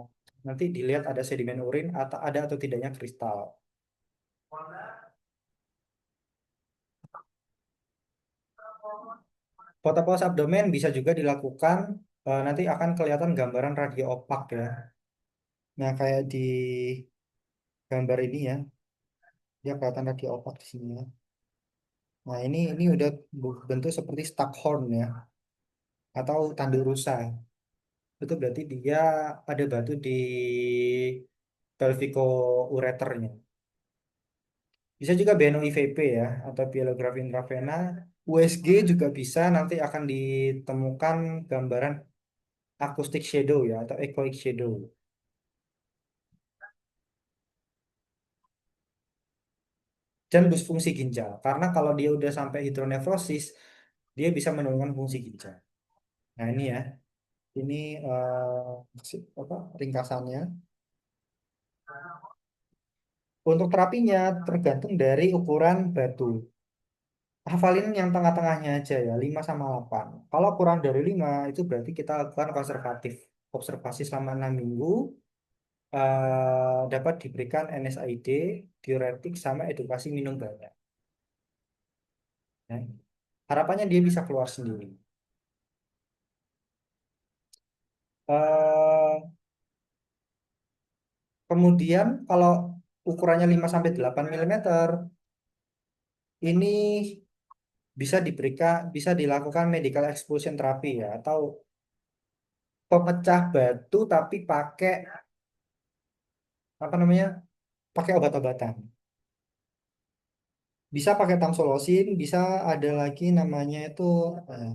Nanti dilihat ada sedimen urin atau ada atau tidaknya kristal. Foto pos abdomen bisa juga dilakukan. Nanti akan kelihatan gambaran radio opak ya. Nah kayak di gambar ini ya, dia kelihatan radio opak di sini ya. Nah ini udah bentuk seperti Stockhorn ya, atau tanduk rusa. Itu berarti dia ada batu di pelvico ureternya. Bisa juga BNO IVP ya, atau pielography intravena. USG juga bisa, nanti akan ditemukan gambaran acoustic shadow ya, atau echoic shadow. Dan bus fungsi ginjal, karena kalau dia udah sampai hidronefrosis, dia bisa menurunkan fungsi ginjal. Nah ini ya, ini apa, ringkasannya. Untuk terapinya tergantung dari ukuran batu. Hafalin yang tengah-tengahnya aja ya, 5 sama 8. Kalau kurang dari 5 itu berarti kita lakukan konservatif. Observasi selama 6 minggu, dapat diberikan NSAID, diuretik, sama edukasi minum banyak. Ya. Harapannya dia bisa keluar sendiri. Eh, Kemudian kalau ukurannya 5 sampai 8 milimeter, ini bisa dilakukan medical expulsion therapy ya, atau pemecah batu tapi pakai apa namanya? Pakai obat-obatan. Bisa pakai tamsulosin, bisa ada lagi namanya itu eh,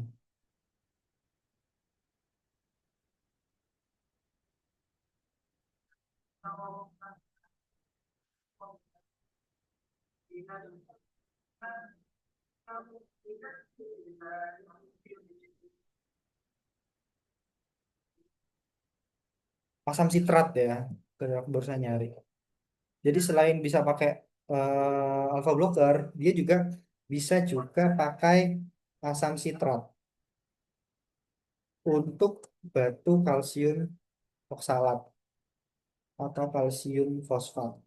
asam sitrat ya. Aku barusan nyari. Jadi selain bisa pakai alpha blocker, dia juga bisa juga pakai asam sitrat untuk batu kalsium oksalat atau kalsium fosfat.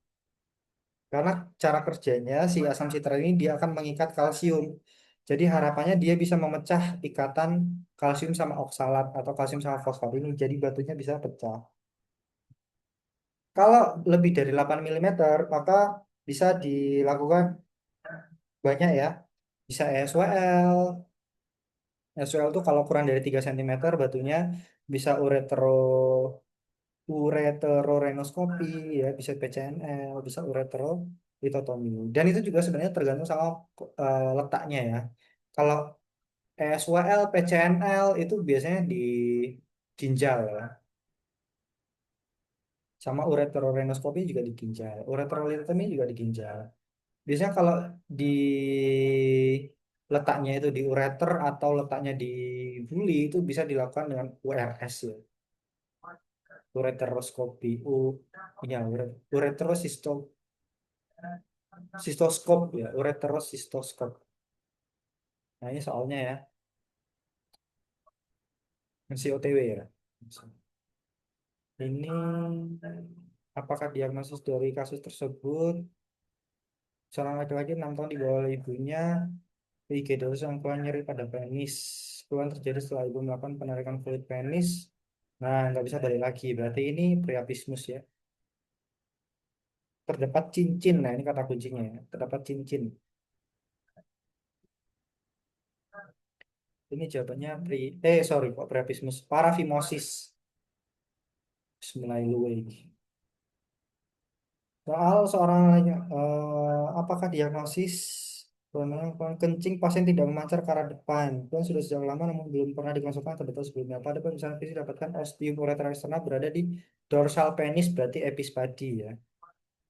Karena cara kerjanya si asam sitrat ini dia akan mengikat kalsium. Jadi harapannya dia bisa memecah ikatan kalsium sama oksalat atau kalsium sama fosfat ini. Jadi batunya bisa pecah. Kalau lebih dari 8 milimeter maka bisa dilakukan banyak ya. Bisa ESWL. ESWL itu kalau kurang dari 3 cm batunya bisa ureterorenoskopi ya, bisa PCNL, bisa ureterolitotomi. Dan itu juga sebenarnya tergantung sama letaknya ya. Kalau SWL, PCNL itu biasanya di ginjal ya. Sama ureterorenoskopi juga di ginjal. Ureterolitotomi juga di ginjal. Biasanya kalau di letaknya itu di ureter atau letaknya di buli itu bisa dilakukan dengan URS ya. Ureteroskopi, ya, ureterosistoskop ya, ureterosistoskop. Nah, ini soalnya ya, masih OTW ya. Ini apakah diagnosis dari kasus tersebut? Seorang laki-laki 6 tahun di bawah ibunya, IGD yang keluar nyeri pada penis. Keluhan terjadi setelah ibu melakukan penarikan kulit penis. Nah, nggak bisa balik lagi. Berarti ini priapismus ya. Terdapat cincin. Nah, ini kata kuncinya ya. Terdapat cincin. Ini jawabannya sorry kok priapismus. Parafimosis. Bismillahirrahmanirrahim. Soal seorang apakah diagnosis kencing pasien tidak memancar ke arah depan. Kemudian sudah sejak lama namun belum pernah dikonsultasi terbetul sebelumnya. Pada pemeriksaan fisik dapatkan ostium ureter eksternal berada di dorsal penis berarti epispadi ya.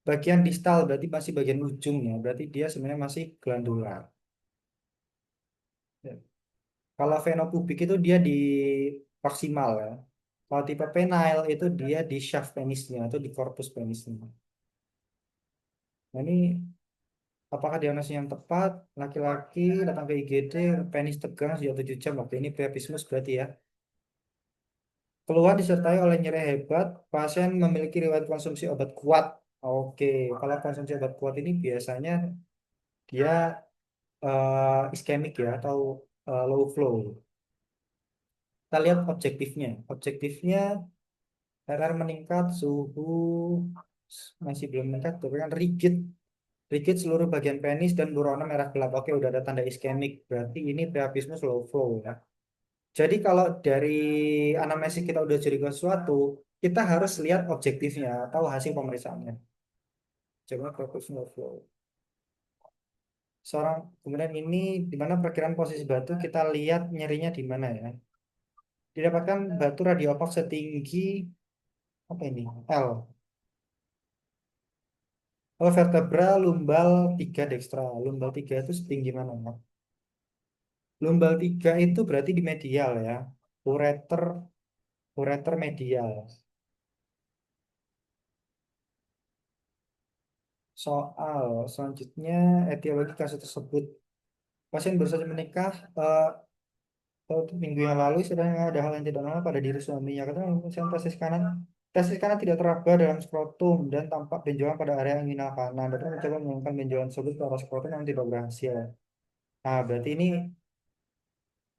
Bagian distal berarti masih bagian ujung ya. Berarti dia sebenarnya masih glandular. Ya. Kalau venopubik itu dia di proksimal ya. Kalau tipe penile itu dia di shaft penisnya atau di corpus penisnya. Nah, ini apakah diagnosis yang tepat? Laki-laki datang ke IGD, penis tegang sejak 7 jam. Oke, ini priapismus berarti ya. Keluhan disertai oleh nyeri hebat, pasien memiliki riwayat konsumsi obat kuat. Oke, kalau konsumsi obat kuat ini biasanya dia iskemik ya atau low flow. Kita lihat objektifnya. Objektifnya RR meningkat, suhu masih belum meningkat, tapi kan rigid. Rigid seluruh bagian penis dan buronan merah gelap. Oke, udah ada tanda iskemik. Berarti ini priapismus low flow ya. Jadi kalau dari anamnesis kita udah curiga sesuatu, kita harus lihat objektifnya atau hasil pemeriksaannya. Coba priapismus low flow. Kemudian ini di mana perkiraan posisi batu kita lihat nyerinya di mana ya. Didapatkan batu radiopak setinggi apa ini? L. Oh, vertebra lumbal 3 dekstra. Lumbal 3 itu setinggi mana ya? Lumbal 3 itu berarti di medial ya. Ureter, ureter medial. soal selanjutnya, etiologi kasus tersebut. Pasien baru saja menikah, eh, minggu yang lalu sedang ada hal yang tidak normal pada diri suaminya. Katanya pasien tesis kanan tidak teraba dalam skrotum dan tampak benjolan pada area inguinal kanan. Dokter mencoba menggunakan benjolan tersebut ke arah skrotum yang tidak berhasil. Nah, berarti ini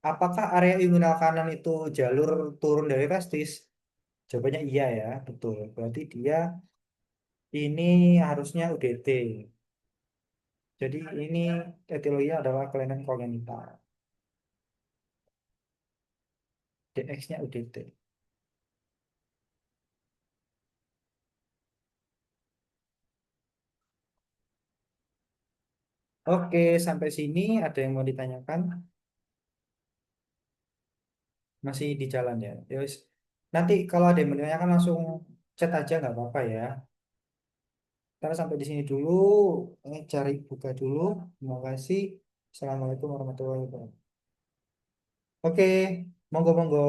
apakah area inguinal kanan itu jalur turun dari testis? Jawabannya iya ya, betul. Berarti dia ini harusnya UDT. Jadi ini etiologinya adalah kelainan kongenital. DX-nya UDT. Oke, sampai sini ada yang mau ditanyakan? Masih di jalan ya. Ya wis. Nanti kalau ada yang mau ditanyakan langsung chat aja nggak apa-apa ya. Karena sampai di sini dulu. Cari buka dulu. Terima kasih. Assalamualaikum warahmatullahi wabarakatuh. Oke, monggo monggo.